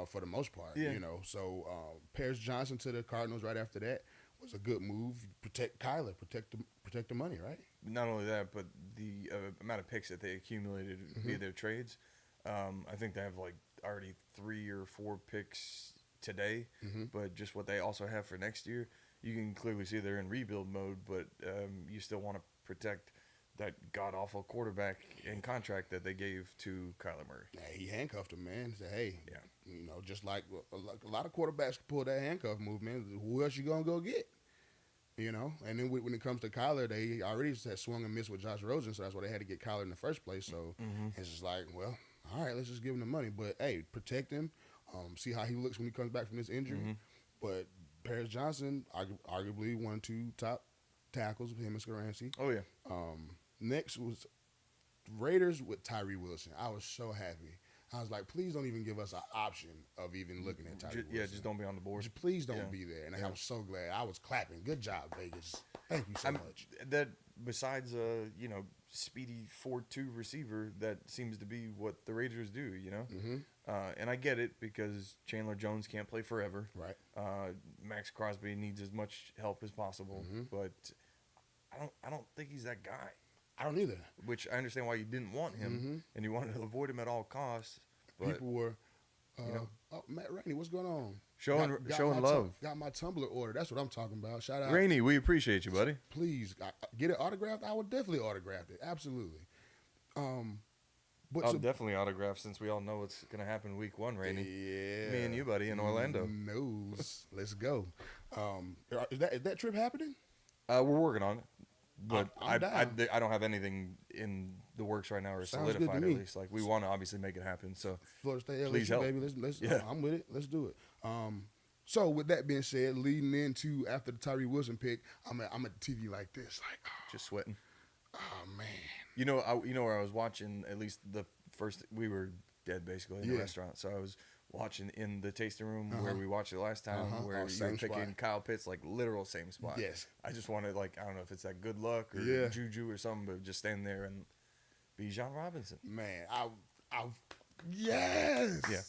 for the most part. Yeah. You know, so Paris Johnson to the Cardinals right after that was a good move. Protect Kyler, protect the money, right? Not only that, but the amount of picks that they accumulated via their trades. I think they have like already 3 or 4 picks today, Mhm. but just what they also have for next year, you can clearly see they're in rebuild mode, but you still want to protect that god-awful quarterback and contract that they gave to Kyler Murray. Yeah, he handcuffed him, man. He said, hey, Yeah. you know, just like a lot of quarterbacks pull that handcuff move, man. Who else you going to go get? You know, and then when it comes to Kyler, they already had swung and missed with Josh Rosen, so that's why they had to get Kyler in the first place. So it's just like, well, all right, let's just give him the money. But hey, protect him, see how he looks when he comes back from this injury. But Paris Johnson, arguably 1 or 2 top tackles with him and Skaranski. Oh, yeah. Next was Raiders with Tyree Wilson. I was so happy. I was like, please don't even give us an option of even looking at Tyree Wilson. Yeah, just don't be on the board. Just please don't Yeah. be there. And Yeah. I was so glad. I was clapping. Good job, Vegas. Thank you so much. That besides speedy 4-2 receiver, that seems to be what the Raiders do, you know? Mm-hmm. And I get it because Chandler Jones can't play forever. Right. Max Crosby needs as much help as possible, Mhm. but I don't think he's that guy. I don't either. Which I understand why you didn't want him Mhm. and you wanted to avoid him at all costs. But People were, you know. oh, Matt Rainey, what's going on? Showing my love. got my Tumblr order. That's what I'm talking about. Shout out. Rainey, we appreciate you, buddy. Please get it autographed. I would definitely autograph it. Absolutely. But I'll so- definitely autograph since we all know what's going to happen week 1, Rainey. Yeah. Me and you, buddy, in Orlando. Knows. Let's go. Is that trip happening? We're working on it. But I'm down. I don't have anything in the works right now or Sounds good to solidified at me. least. Like, we want to obviously make it happen. So, Florida State, Please LSU, help. baby. Let's Yeah. I'm with it. Let's do it. So with that being said, leading into after the Tyree Wilson pick, I'm at the TV like this, like, just sweating. oh man. You know where I was watching at least the first. We were dead basically in the Yeah. restaurant, so I was watching in the tasting room Uh-huh. where we watched it last time, Uh-huh. where Oh, you were same picking spot. Kyle Pitts, like literal same spot. Yes. I just wanted, like, I don't know if it's that good luck or Yeah. juju or something, but just stand there and be John Robinson. Man, yes. Yeah.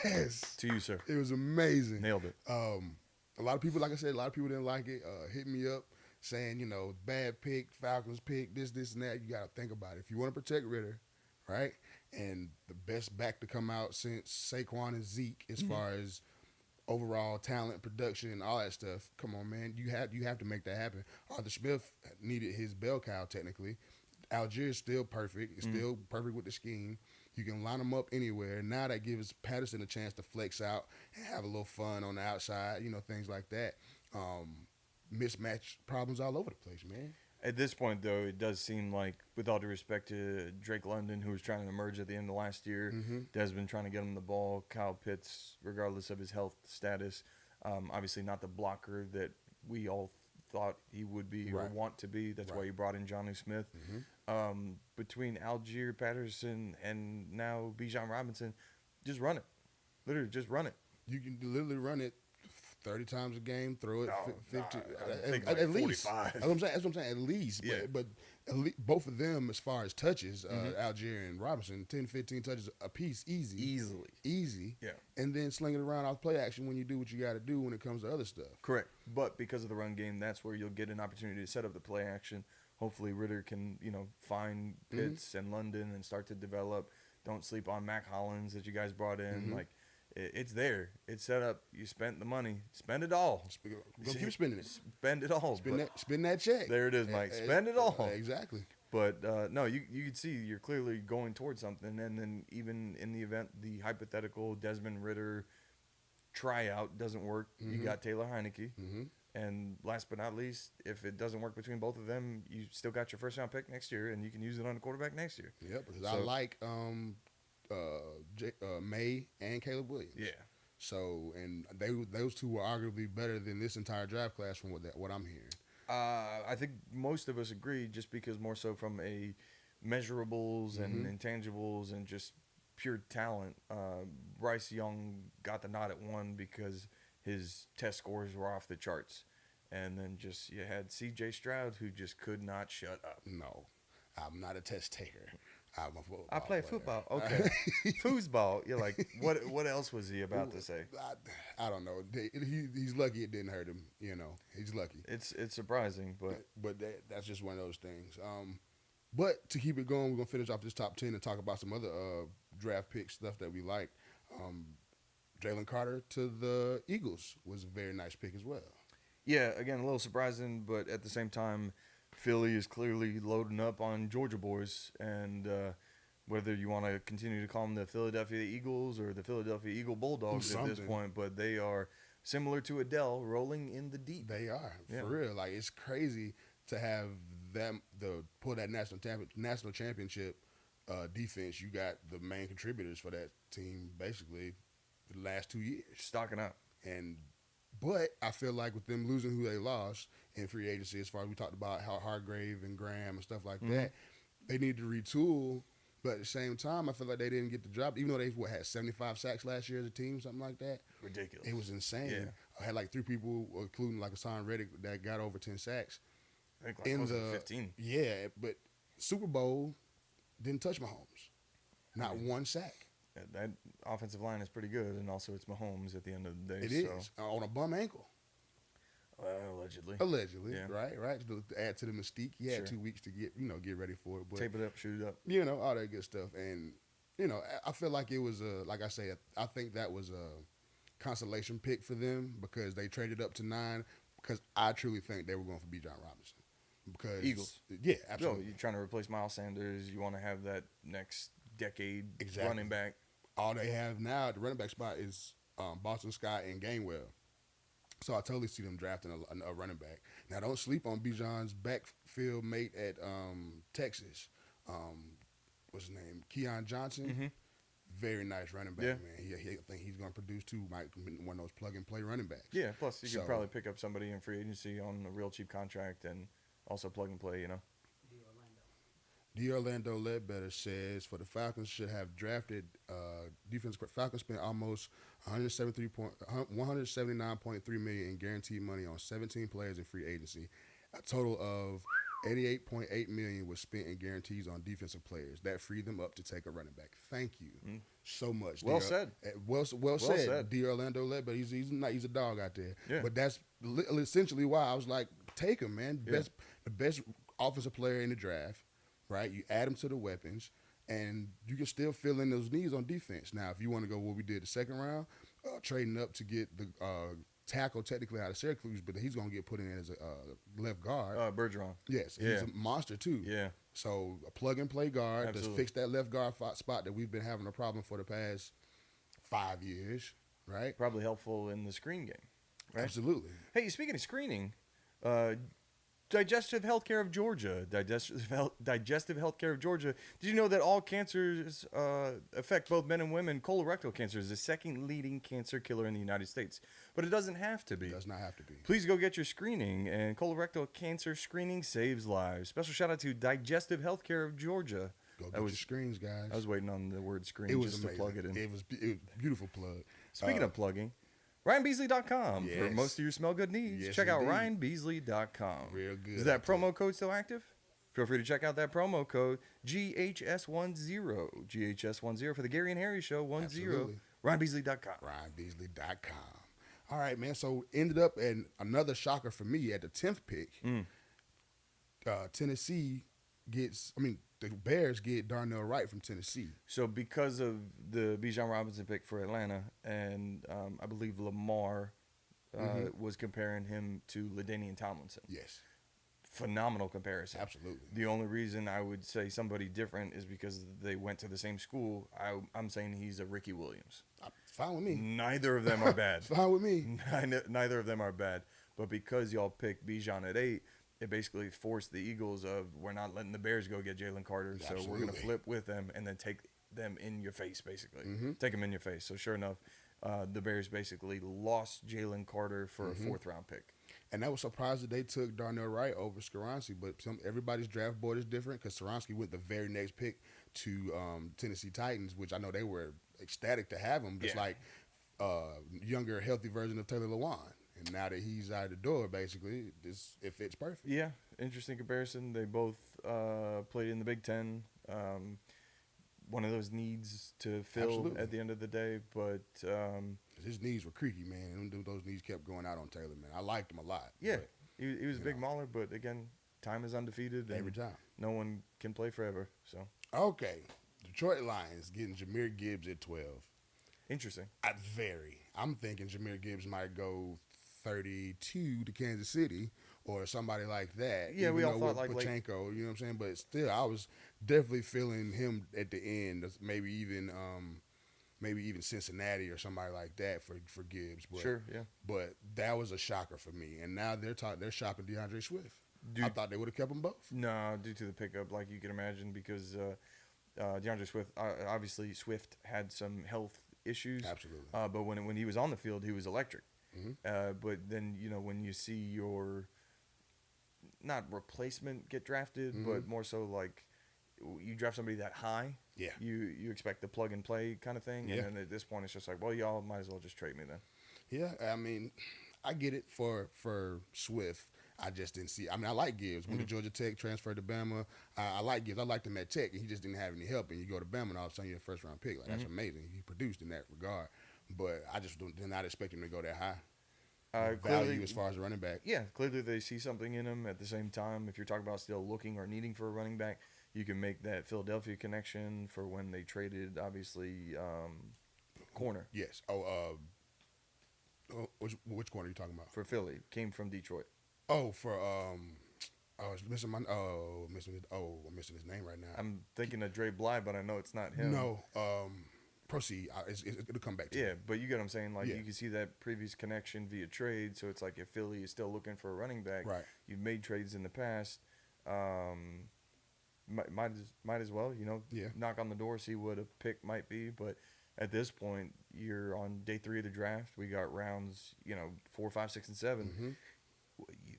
Yes. To you, sir. It was amazing. Nailed it. A lot of people, like I said, a lot of people didn't like it. Hit me up saying, bad pick, Falcons pick, this, and that. You got to think about it. If you want to protect Ritter, right, and the best back to come out since Saquon and Zeke, as far as overall talent, production, and all that stuff. Come on, man, you have to make that happen. Arthur Smith needed his bell cow technically. Algier is still perfect. It's still perfect with the scheme. You can line them up anywhere. Now that gives Patterson a chance to flex out and have a little fun on the outside, things like that. Mismatch problems all over the place, man. At this point, though, it does seem like, with all due respect to Drake London, who was trying to emerge at the end of last year, Desmond trying to get him the ball, Kyle Pitts, regardless of his health status, obviously not the blocker that we all thought he would be or Right. want to be. That's why you brought in Johnny Smith. Between Algier Patterson and now Bijan Robinson, just run it. Literally, just run it. You can literally run it 30 times a game, throw it No, 50 I think at like least. 45. That's what I'm saying. At least, Yeah. but both of them, as far as touches, Algier and Robinson, 10, 15 touches a piece, easy. Yeah. And then sling it around off play action when you do what you got to do when it comes to other stuff. Correct. But because of the run game, that's where you'll get an opportunity to set up the play action. Hopefully Ritter can, find Pitts and London and start to develop. Don't sleep on Mac Hollins that you guys brought in. Like, It's there. It's set up. You spent the money. Spend it all. Go keep spending it. Spend it all. Spend that check. There it is, Mike. Spend it all. Exactly. But no, you could see you're clearly going towards something. And then even in the event, the hypothetical Desmond Ritter tryout doesn't work, you got Taylor Heineke. Mm-hmm. And last but not least, if it doesn't work between both of them, you still got your first round pick next year, and you can use it on the quarterback next year. Yeah, because I like May and Caleb Williams. Yeah. So, and those two were arguably better than this entire draft class from what I'm hearing. I think most of us agree, just because more so from a measurables and intangibles and just pure talent. Bryce Young got the nod at 1 because his test scores were off the charts. And then just you had C.J. Stroud, who just could not shut up. No, I'm not a test taker. I'm a football I play player. football. Okay. Foosball. You're like, what else was he about to say? I don't know. He's lucky it didn't hurt him. You know, he's lucky. It's surprising, but That's just one of those things. But to keep it going, we're gonna finish off this top 10 and talk about some other draft pick stuff that we like. Jalen Carter to the Eagles was a very nice pick as well. yeah, again, a little surprising, but at the same time, Philly is clearly loading up on Georgia boys, and whether you want to continue to call them the Philadelphia Eagles or the Philadelphia Eagle Bulldogs at this point, but they are similar to Adele, rolling in the deep. They are, Yeah. for real. Like, it's crazy to have them pull that national championship defense. You got the main contributors for that team basically for the last 2 years. Stocking up. But I feel like with them losing who they lost in free agency, as far as we talked about how Hargrave and Graham and stuff like that, they need to retool. But at the same time, I feel like they didn't get the job, even though they had 75 sacks last year as a team, something like that. Ridiculous. It was insane. Yeah. I had like 3 people, including like Hassan Reddick, that got over 10 sacks. I think like close to 15. Yeah, but Super Bowl didn't touch Mahomes. Not one sack. Yeah, that offensive line is pretty good, and also it's Mahomes at the end of the day. It is on a bum ankle. Allegedly. Allegedly, Yeah. right. To add to the mystique, he had Sure. 2 weeks to get ready for it. But Tape it up, shoot it up. all that good stuff. And I feel like it was like I say, I think that was a consolation pick for them because they traded up to 9 because I truly think they were going for Bijan Robinson. Because Eagles. Yeah, So absolutely. you're trying to replace Miles Sanders. You want to have that next decade Exactly. running back. All they have now at the running back spot is Boston Scott and Gainwell. So I totally see them drafting a running back. Now, don't sleep on Bijan's backfield mate at Texas. What's his name? Keon Johnson. Very nice running back, Yeah. man. I think he's going to produce too. Might be one of those plug-and-play running backs. Yeah, plus you So- could probably pick up somebody in free agency on a real cheap contract and also plug and play, The Orlando. D. Orlando Ledbetter says for the Falcons should have drafted defense. Falcons spent almost 179.3 million in guaranteed money on 17 players in free agency. A total of 88.8 million was spent in guarantees on defensive players. That freed them up to take a running back. Thank you so much. Well said. Well said. said. D. Orlando Ledbetter. He's a dog out there. Yeah. But that's essentially why I was like, take him, man. Yeah. The best offensive player in the draft. Right, you add them to the weapons, and you can still fill in those needs on defense. Now, if you want to go what we did the second round, trading up to get the tackle technically out of Syracuse, but he's going to get put in as a left guard. Bergeron. Yes, Yeah. he's a monster too. Yeah. So a plug and play guard Absolutely. to fix that left guard spot that we've been having a problem for the past 5 years. Right, Probably helpful in the screen game. Right? absolutely. Hey, speaking of screening, Digestive Healthcare of Georgia. Digestive Healthcare of Georgia. Did you know that all cancers affect both men and women? Colorectal cancer is the second leading cancer killer in the United States, but it doesn't have to be. It does not have to be. Please go get your screening, and colorectal cancer screening saves lives. Special shout out to Digestive Healthcare of Georgia. Go get That your was- screens, guys. I was waiting on the word screen it was just amazing. to plug it in. It was beautiful plug. Speaking of plugging, RyanBeasley.com for Yes. most of your smell good needs. Yes, check out indeed. RyanBeasley.com. Real good Is that out there. promo code still active? Feel free to check out that promo code GHS10. GHS10 for the Gary and Harry Show 10. Absolutely. RyanBeasley.com. RyanBeasley.com. All right, man. So ended up in another shocker for me at the 10th pick. Tennessee the Bears get Darnell Wright from Tennessee. So because of the Bijan Robinson pick for Atlanta, and I believe Lamar was comparing him to LaDainian Tomlinson. Yes, Phenomenal comparison. absolutely. The only reason I would say somebody different is because they went to the same school. I'm saying he's a Ricky Williams. Fine with me. Neither of them are bad. Fine with me. Neither of them are bad. But because y'all picked Bijan at 8, it basically forced the Eagles of, we're not letting the Bears go get Jalen Carter, so we're going to Absolutely. flip with them and then take them in your face, basically. Take them in your face. So sure enough, the Bears basically lost Jalen Carter for a 4th-round pick. And that was surprised that they took Darnell Wright over Skoronski, but everybody's draft board is different because Skoronski went the very next pick to Tennessee Titans, which I know they were ecstatic to have him. Just Yeah. like younger, healthy version of Taylor Lewan. And now that he's out the door, basically, it fits perfect. Yeah, interesting comparison. They both played in the Big Ten. One of those needs to fill Absolutely. at the end of the day, but 'Cause his knees were creaky, man. And those knees kept going out on Taylor, man. I liked him a lot. yeah, but he was a you big know. mauler. But again, time is undefeated, and every time. no one can play forever. So Okay. Detroit Lions getting Jahmyr Gibbs at 12. interesting. I'm thinking Jahmyr Gibbs might go 32 to Kansas City or somebody like that. Yeah, we even all though thought with like Pachenko, you know what I'm saying? But still, I was definitely feeling him at the end. Maybe even Cincinnati or somebody like that for Gibbs. But, Sure, yeah. But that was a shocker for me. And now they're shopping DeAndre Swift. Dude. I thought they would have kept them both. No, due to the pickup, like you can imagine, because DeAndre Swift, obviously Swift had some health issues. Absolutely. But when he was on the field, he was electric. Mhm. But then, when you see your, not replacement get drafted, but more so like you draft somebody that high, Yeah. you expect the plug and play kind of thing. Yeah. And then at this point, it's just like, well, y'all might as well just trade me then. Yeah, I mean, I get it for Swift. I just didn't see. I mean, I like Gibbs. Went to Georgia Tech, transferred to Bama. I like Gibbs. I liked him at Tech, and he just didn't have any help. And you go to Bama, and all of a sudden you're a first-round pick. Like that's amazing. He produced in that regard. But I just did not expect him to go that high. Value Clearly, as far as a running back. yeah, clearly they see something in him. At the same time, if you're talking about still looking or needing for a running back, you can make that Philadelphia connection for when they traded, obviously, corner Yes. Which corner are you talking about? for Philly. Came from Detroit. Oh, for I'm missing his name right now. I'm thinking of Dre Bly, but I know it's not him. No. Proceed. It'll come back to Yeah, me. but you get what I'm saying. Like, Yeah. you can see that previous connection via trade. So it's like if Philly is still looking for a running back, Right. you've made trades in the past. Might as well, Yeah. knock on the door, see what a pick might be. But at this point, you're on day 3 of the draft. We got rounds, 4, 5, 6, and 7. Mhm.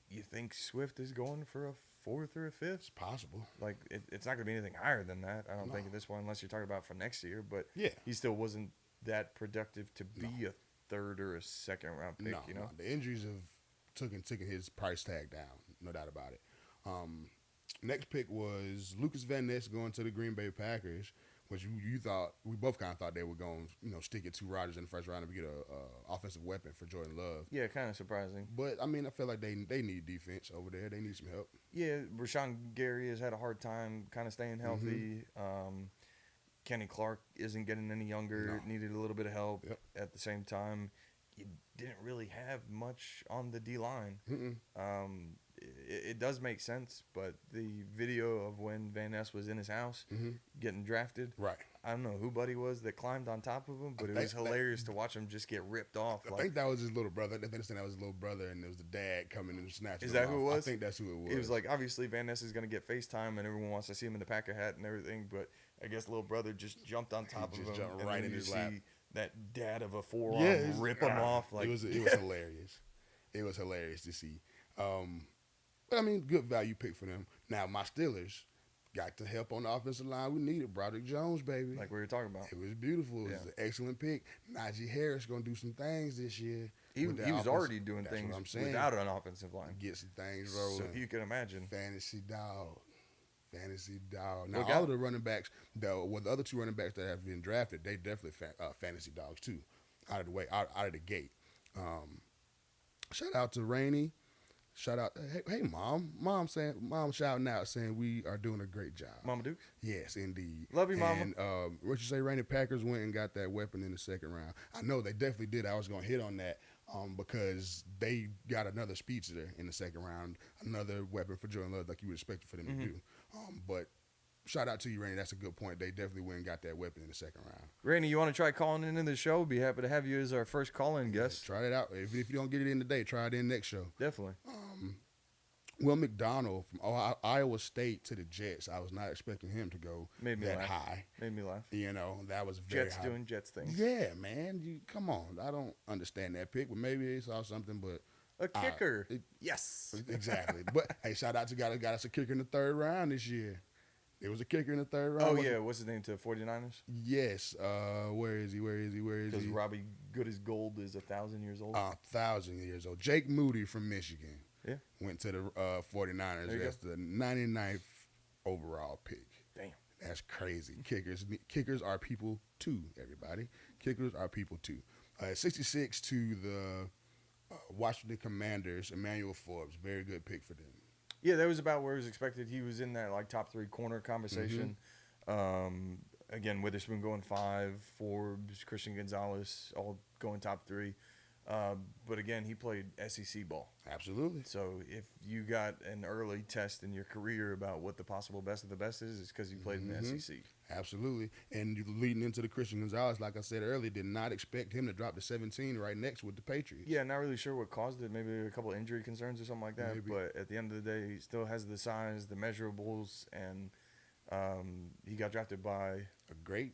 You think Swift is going for a 4th or a 5th? It's possible. Like, it's not going to be anything higher than that, I don't think, No. at this point, unless you're talking about for next year. But Yeah. he still wasn't that productive to be a 3rd or a 2nd-round pick, No, the injuries have taken his price tag down, no doubt about it. Next pick was Lucas Van Ness going to the Green Bay Packers, which we both kind of thought they were going to stick it to Rodgers in the first round to get a offensive weapon for Jordan Love. Yeah, kind of surprising. But I mean, I feel like they need defense over there. They need some help. Yeah, Rashawn Gary has had a hard time kind of staying healthy. Kenny Clark isn't getting any younger. No. Needed a little bit of help. Yep. At the same time, you didn't really have much on the D-line. It does make sense, but the video of when Van Ness was in his house getting drafted, Right. I don't know who Buddy was that climbed on top of him, but it was hilarious to watch him just get ripped off. I think that was his little brother. I understand that was his little brother, and it was the dad coming and snatching. Is him that who it off. was? I think that's who it was. It was like, obviously Van Ness is going to get FaceTime and everyone wants to see him in the Packer hat and everything, but I guess little brother just jumped on top of just him. jumped and right then in you his lap. see that dad of a forearm it's- rip him off. Like, it was hilarious. It was hilarious to see. But I mean, good value pick for them. Now my Steelers got the help on the offensive line we needed. Broderick Jones, baby. like we were talking about. It was beautiful. It was Yeah. an excellent pick. Najee Harris gonna do some things this year. He with that was offense. already doing That's what things I'm saying. without an offensive line. Get some things So rolling. you can imagine. Fantasy dog. Now Look all out. of the running backs, the other 2 running backs that have been drafted, they definitely fantasy dogs too. Out of the gate. Shout out to Rainey. Shout out, hey, mom shouting out saying we are doing a great job. Mama Duke. Yes, indeed. Love you, Mama. And what you say, Rainy Packers went and got that weapon in the second round. I know they definitely did. I was going to hit on that because they got another speedster in the second round, another weapon for Jordan Love like you would expect for them to do. But shout out to you, Rainy. That's a good point. They definitely went and got that weapon in the second round. Rainey, you want to try calling in the show? Be happy to have you as our first call-in guest. Try it out. If you don't get it in today, try it in next show. Definitely. Will McDonald from Iowa State to the Jets. I was not expecting him to go Made me that laugh. high. Made me laugh. You know, that was very Jets high. doing Jets things. Yeah, man. Come on. I don't understand that pick, but maybe they saw something. But A kicker. it- Yes. exactly. But hey, shout out to got us a kicker in the third round this year. There was a kicker in the third round. Oh, wasn't yeah. it? What's his name to 49ers? Yes. Where is he? Because Robbie Good as Gold is 1,000 years old. 1,000 years old. Jake Moody from Michigan. Yeah. Went to the 49ers There you as the 99th overall pick. Damn. That's crazy. Kickers are people too, everybody. Kickers are people too. 66 to the Washington Commanders, Emmanuel Forbes. Very good pick for them. Yeah, that was about where it was expected. He was in that like top 3 corner conversation. Again, Witherspoon going 5, Forbes, Christian Gonzalez all going top 3. But again, he played SEC ball. Absolutely. So if you got an early test in your career about what the possible best of the best is, it's because you played in the SEC. Absolutely. And leading into the Christian Gonzalez, like I said earlier, did not expect him to drop to 17 right next with the Patriots. Yeah, not really sure what caused it. Maybe a couple of injury concerns or something like that. Maybe. But at the end of the day, he still has the size, the measurables, and he got drafted by A great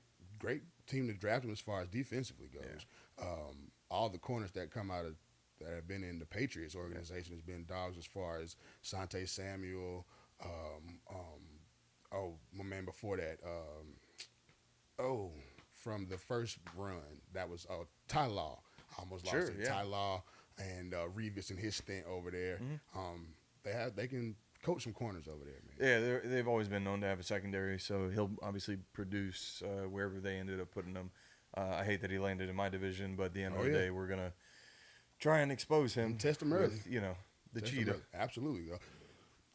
team to draft him as far as defensively goes. All the corners that come out of that have been in the Patriots organization has been dogs as far as Sante Samuel. My man before that. From the first run that was Ty Law. I almost lost it. yeah. Ty Law and Revis and his stint over there. They can coach some corners over there, man. Yeah, they've always been known to have a secondary, so he'll obviously produce wherever they ended up putting him. I hate that he landed in my division, but at the end of the day, we're going to try and expose him. And test him early. With, the Test him cheetah. early. Absolutely. Though.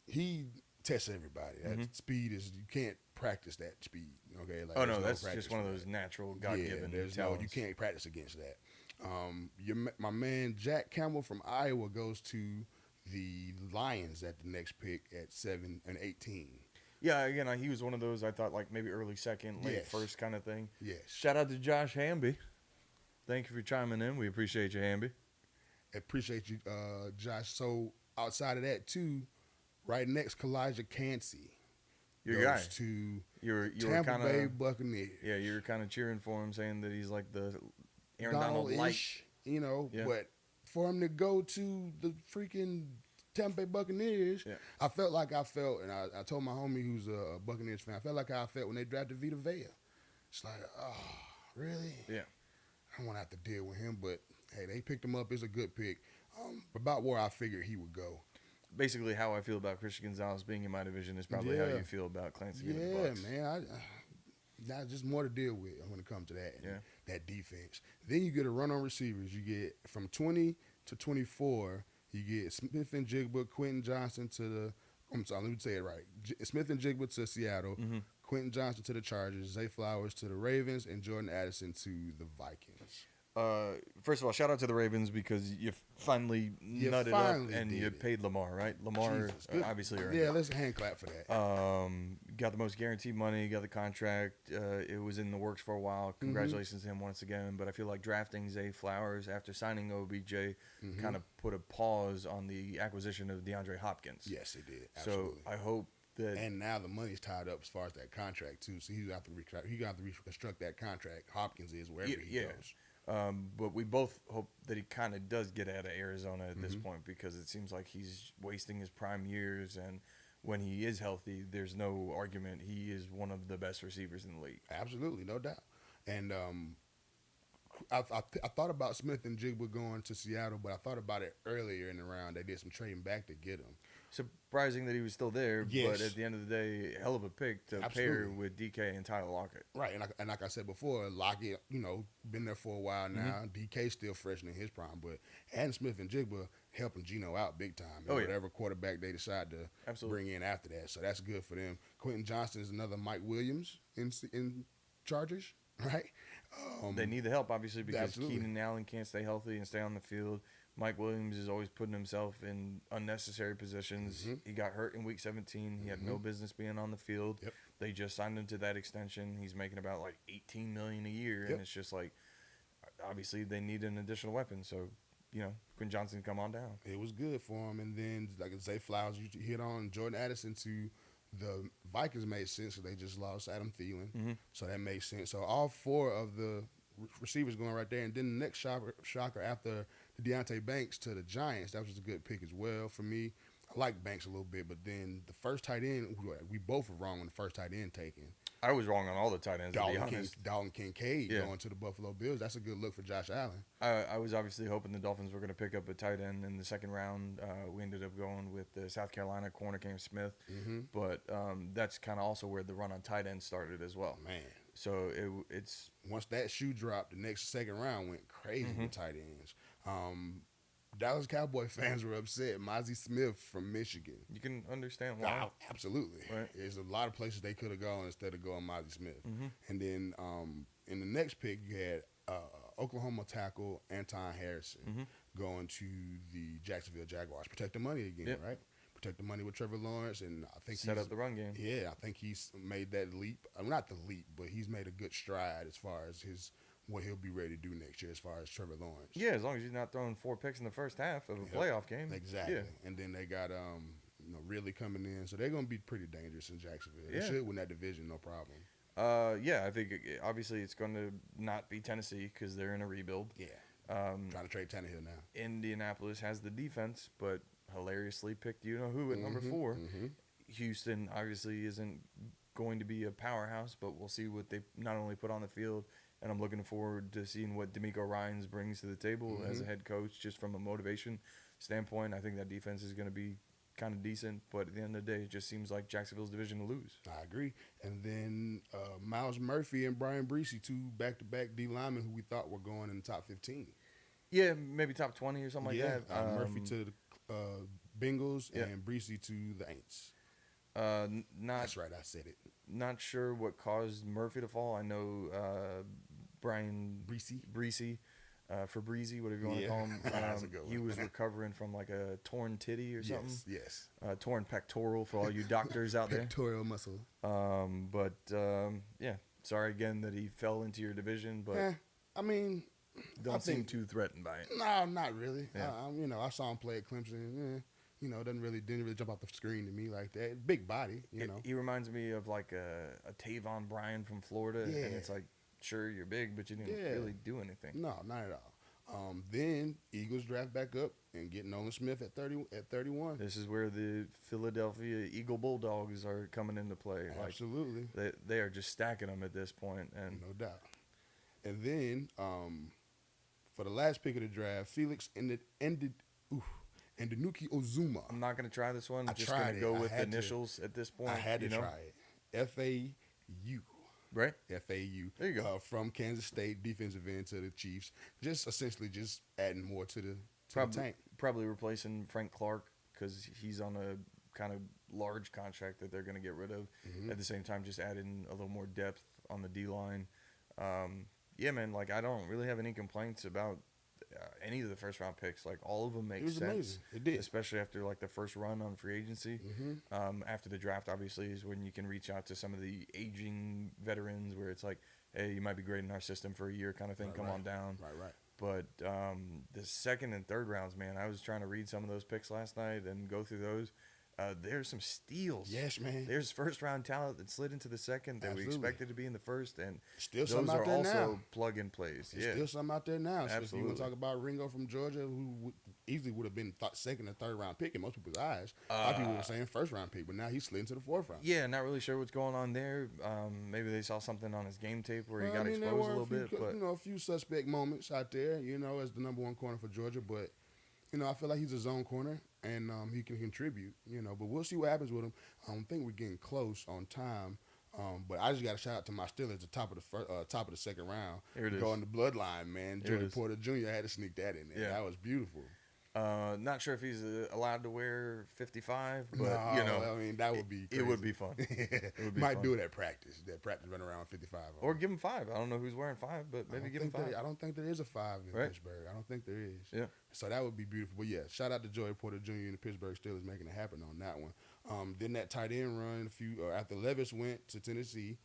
He tests everybody. That speed is, you can't practice that speed. Okay. Like, Oh, there's no, that's practice just one of for those that. natural, God-given there's talents. you can't practice against that. My man Jack Campbell from Iowa goes to the Lions at the next pick at 7 and 18. Yeah, again, he was one of those I thought like maybe early second, late Yes. first kind of thing. Yes. Shout out to Josh Hamby. Thank you for chiming in. We appreciate you, Hamby. Appreciate you, Josh. So outside of that too, right next, Kalijah Cansey Your goes guy. to You were Tampa kind Bay of Buccaneers. yeah, you were kind of cheering for him, saying that he's like the Aaron Donald light. Donald-ish, Yeah. but for him to go to the freaking Tampa Bay Buccaneers, Yeah. I felt, and I told my homie who's a Buccaneers fan, I felt like how I felt when they drafted Vita Vea. It's like, oh, really? Yeah. I don't want to have to deal with him, but hey, they picked him up. It's a good pick. About where I figured he would go. Basically, how I feel about Christian Gonzalez being in my division is probably how Yeah. you feel about Clancy and the Yeah, Bucks. man. Not just more to deal with when it comes to that. Yeah. That defense. Then you get a run on receivers. You get from 20 to 24. You get Smith and Jigba, Quentin Johnson to the. I'm sorry, let me say it right. Smith and Jigba to Seattle. Quentin Johnson to the Chargers. Zay Flowers to the Ravens, and Jordan Addison to the Vikings. First of all, shout out to the Ravens because you finally nutted finally up and did you it. paid Lamar, right? Lamar Jesus, good. obviously earned Yeah, it. let's hand clap for that. Got the most guaranteed money, got the contract. It was in the works for a while. Congratulations to him once again. But I feel like drafting Zay Flowers after signing OBJ kind of put a pause on the acquisition of DeAndre Hopkins. Yes, it did. Absolutely. So I hope that And now the money's tied up as far as that contract too. So he's got to reconstruct that contract. Hopkins is wherever he goes. But we both hope that he kind of does get out of Arizona at this point because it seems like he's wasting his prime years. And when he is healthy, there's no argument. He is one of the best receivers in the league. Absolutely, no doubt. And I thought about Smith and Jigba going to Seattle, but I thought about it earlier in the round. They did some trading back to get him. Surprising that he was still there, Yes. but at the end of the day, hell of a pick to pair Absolutely. with DK and Tyler Lockett. Right, and like I said before, Lockett, been there for a while now. DK's still fresh in his prime, but adding Smith and Jigba helping Geno out big time. Oh, yeah. Whatever quarterback they decide to Absolutely. bring in after that. So that's good for them. Quentin Johnston is another Mike Williams in Chargers, right? They need the help, obviously, because Absolutely. Keenan Allen can't stay healthy and stay on the field. Mike Williams is always putting himself in unnecessary positions. Mhm. He got hurt in week 17. He had no business being on the field. Yep. They just signed him to that extension. He's making about like $18 million a year, Yep. and it's just like, obviously, they need an additional weapon. So, Quinn Johnson, come on down. It was good for him. And then, like Zay Flowers, you hit on Jordan Addison to the Vikings made sense because they just lost Adam Thielen. Mhm. So that made sense. So all four of the receivers going right there. And then the next shocker after the Deontay Banks to the Giants, that was a good pick as well for me. I like Banks a little bit, but then the first tight end, we both were wrong on the first tight end taken. I was wrong on all the tight ends, to be honest. Dalton Kincaid Yeah. going to the Buffalo Bills. That's a good look for Josh Allen. I was obviously hoping the Dolphins were going to pick up a tight end in the second round. We ended up going with the South Carolina corner Cam Smith, but that's kind of also where the run on tight end started as well. Man, So it's once that shoe dropped, the next second round went crazy with tight ends. Dallas Cowboy fans were upset. Mozzie Smith from Michigan. you can understand why. Wow, absolutely. Right. There's a lot of places they could have gone instead of going Mozzie Smith. Mm-hmm. And then in the next pick, you had Oklahoma tackle Anton Harrison going to the Jacksonville Jaguars. Protect the money again, Yep. right? Protect the money with Trevor Lawrence, and I think Set he's up the run game. Yeah, I think he's made that leap. Not the leap, but he's made a good stride as far as what he'll be ready to do next year as far as Trevor Lawrence. Yeah, as long as he's not throwing 4 picks in the first half of a playoff game. Exactly. Yeah. And then they got really coming in, so they're gonna be pretty dangerous in Jacksonville. They Yeah. should win that division, no problem. Yeah, I think obviously it's going to not be Tennessee because they're in a rebuild. Yeah. Trying to trade Tannehill now. Indianapolis has the defense, but hilariously picked who at number 4. Houston obviously isn't going to be a powerhouse, but we'll see what they not only put on the field. And I'm looking forward to seeing what D'Amico Ryans brings to the table as a head coach, just from a motivation standpoint. I think that defense is going to be kind of decent, but at the end of the day, it just seems like Jacksonville's division to lose. I agree. And then Miles Murphy and Brian Breesy, two back-to-back D linemen who we thought were going in the top 15. Yeah, maybe top 20 or something like that. Murphy to the Bengals yeah. and Breesy to the Aints. Not That's right, I said it. not sure what caused Murphy to fall. I know Brian Breesy, for Breezy, whatever you want to call him. That's a good He one. was recovering from like a torn titty or something. Yes. Torn pectoral for all you doctors out there. Pectoral muscle. Yeah, sorry again that he fell into your division, but I mean, don't I seem think- too threatened by it. no, not really. Yeah. I saw him play at Clemson. Didn't really jump off the screen to me like that. Big body, He reminds me of like a Tavon Bryan from Florida, and Yeah. it's like, sure, you're big, but you didn't Yeah. really do anything. No, not at all. Then Eagles draft back up and get Nolan Smith at 31. This is where the Philadelphia Eagle Bulldogs are coming into play. Like, Absolutely, they are just stacking them at this point, and no doubt. And then for the last pick of the draft, Felix and Danuki Ozuma. I'm not gonna try this one. I Just tried gonna it. go I with the had to. initials at this point. I had to you know? try it. FAU. Right? FAU. There you go. From Kansas State, defensive end to the Chiefs. Just essentially just adding more to the tank. Probably replacing Frank Clark because he's on a kind of large contract that they're going to get rid of. Mm-hmm. At the same time, just adding a little more depth on the D line. Yeah, man. Like, I don't really have any complaints about any of the first round picks. Like, all of them make It was sense. amazing. It did. Especially after like the first run on free agency. Mm-hmm. After the draft, obviously, is when you can reach out to some of the aging veterans where it's like, hey, you might be great in our system for a year, kind of thing. Come on down. Right. But the second and third rounds, man, I was trying to read some of those picks last night and go through those. There's some steals. Yes, man. There's first round talent that slid into the second that Absolutely. we expected to be in the first, and Still those some out are there also now. plug and plays. There's Yeah, still some out there now. Especially you want Absolutely. to talk about Ringo from Georgia, who easily would have been second or third round pick in most people's eyes. A lot of people were saying first round pick, but now he's slid into the fourth round. yeah, not really sure what's going on there. Maybe they saw something on his game tape where he Well, got there exposed were a little bit, few, but a few suspect moments out there, as the number one corner for Georgia. But, I feel like he's a zone corner, and he can contribute, But we'll see what happens with him. I don't think we're getting close on time. But I just got to shout out to my Steelers at the top of the second round. Here it is. Going the bloodline, man. Here it Joey is. Porter Jr. had to sneak that in there. Yeah. That was beautiful. Not sure if he's allowed to wear 55, but No, you know, I mean, that would be it would crazy. be fun. It would be Might fun. do it at practice. That practice run around 55. Or give him 5. I don't know who's wearing 5, but maybe give him 5. I don't think there is a 5 in Right. Pittsburgh. I don't think there is. Yeah. So that would be beautiful. But yeah, shout out to Joey Porter Jr. and the Pittsburgh Steelers making it happen on that one. Then that tight end run after Levis went to Tennessee.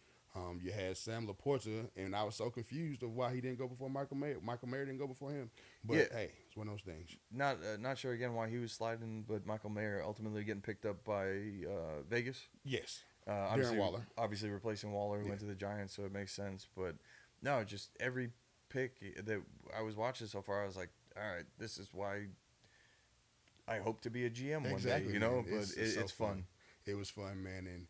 You had Sam Laporta, and I was so confused of why he didn't go before Michael Mayer. Michael Mayer didn't go before him. But Yeah. hey, it's one of those things. Not sure again why he was sliding, but Michael Mayer ultimately getting picked up by Vegas. Yes. Obviously, Waller. Obviously replacing Waller, who went to the Giants, so it makes sense. But no, just every pick that I was watching so far, I was like, all right, this is why I hope to be a GM one day, you know. man. But so it's fun. It was fun, man. And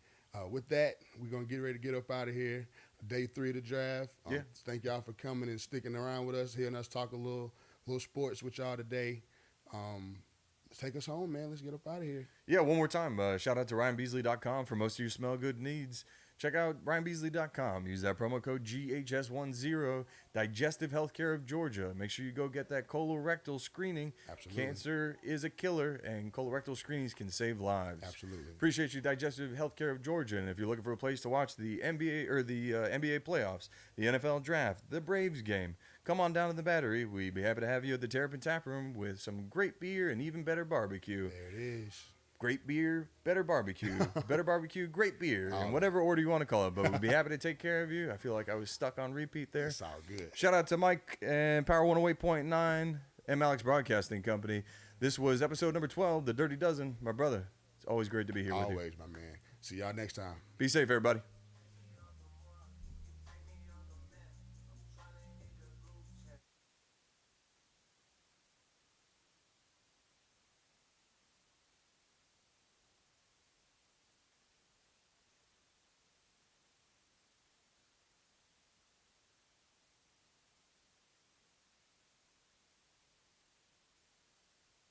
with that, we're gonna get ready to get up out of here. Day 3 of the draft. Yeah. Thank y'all for coming and sticking around with us, hearing us talk a little sports with y'all today. Take us home, man. Let's get up out of here. Yeah, one more time. Shout out to RyanBeasley.com for most of your smell good needs. Check out RyanBeasley.com. Use that promo code GHS10. Digestive Healthcare of Georgia. Make sure you go get that colorectal screening. Absolutely. Cancer is a killer, and colorectal screenings can save lives. Absolutely. Appreciate you, Digestive Healthcare of Georgia. And if you're looking for a place to watch the NBA or the NBA playoffs, the NFL draft, the Braves game, come on down to the Battery. We'd be happy to have you at the Terrapin Tap Room with some great beer and even better barbecue. There it is. Great beer, better barbecue. Better barbecue, great beer. In whatever order you want to call it. But we'd be happy to take care of you. I feel like I was stuck on repeat there. It's all good. Shout out to Mike and Power 108.9 and Alex Broadcasting Company. This was episode number 12, The Dirty Dozen. My brother, it's always great to be here with you. Always, my man. See y'all next time. Be safe, everybody.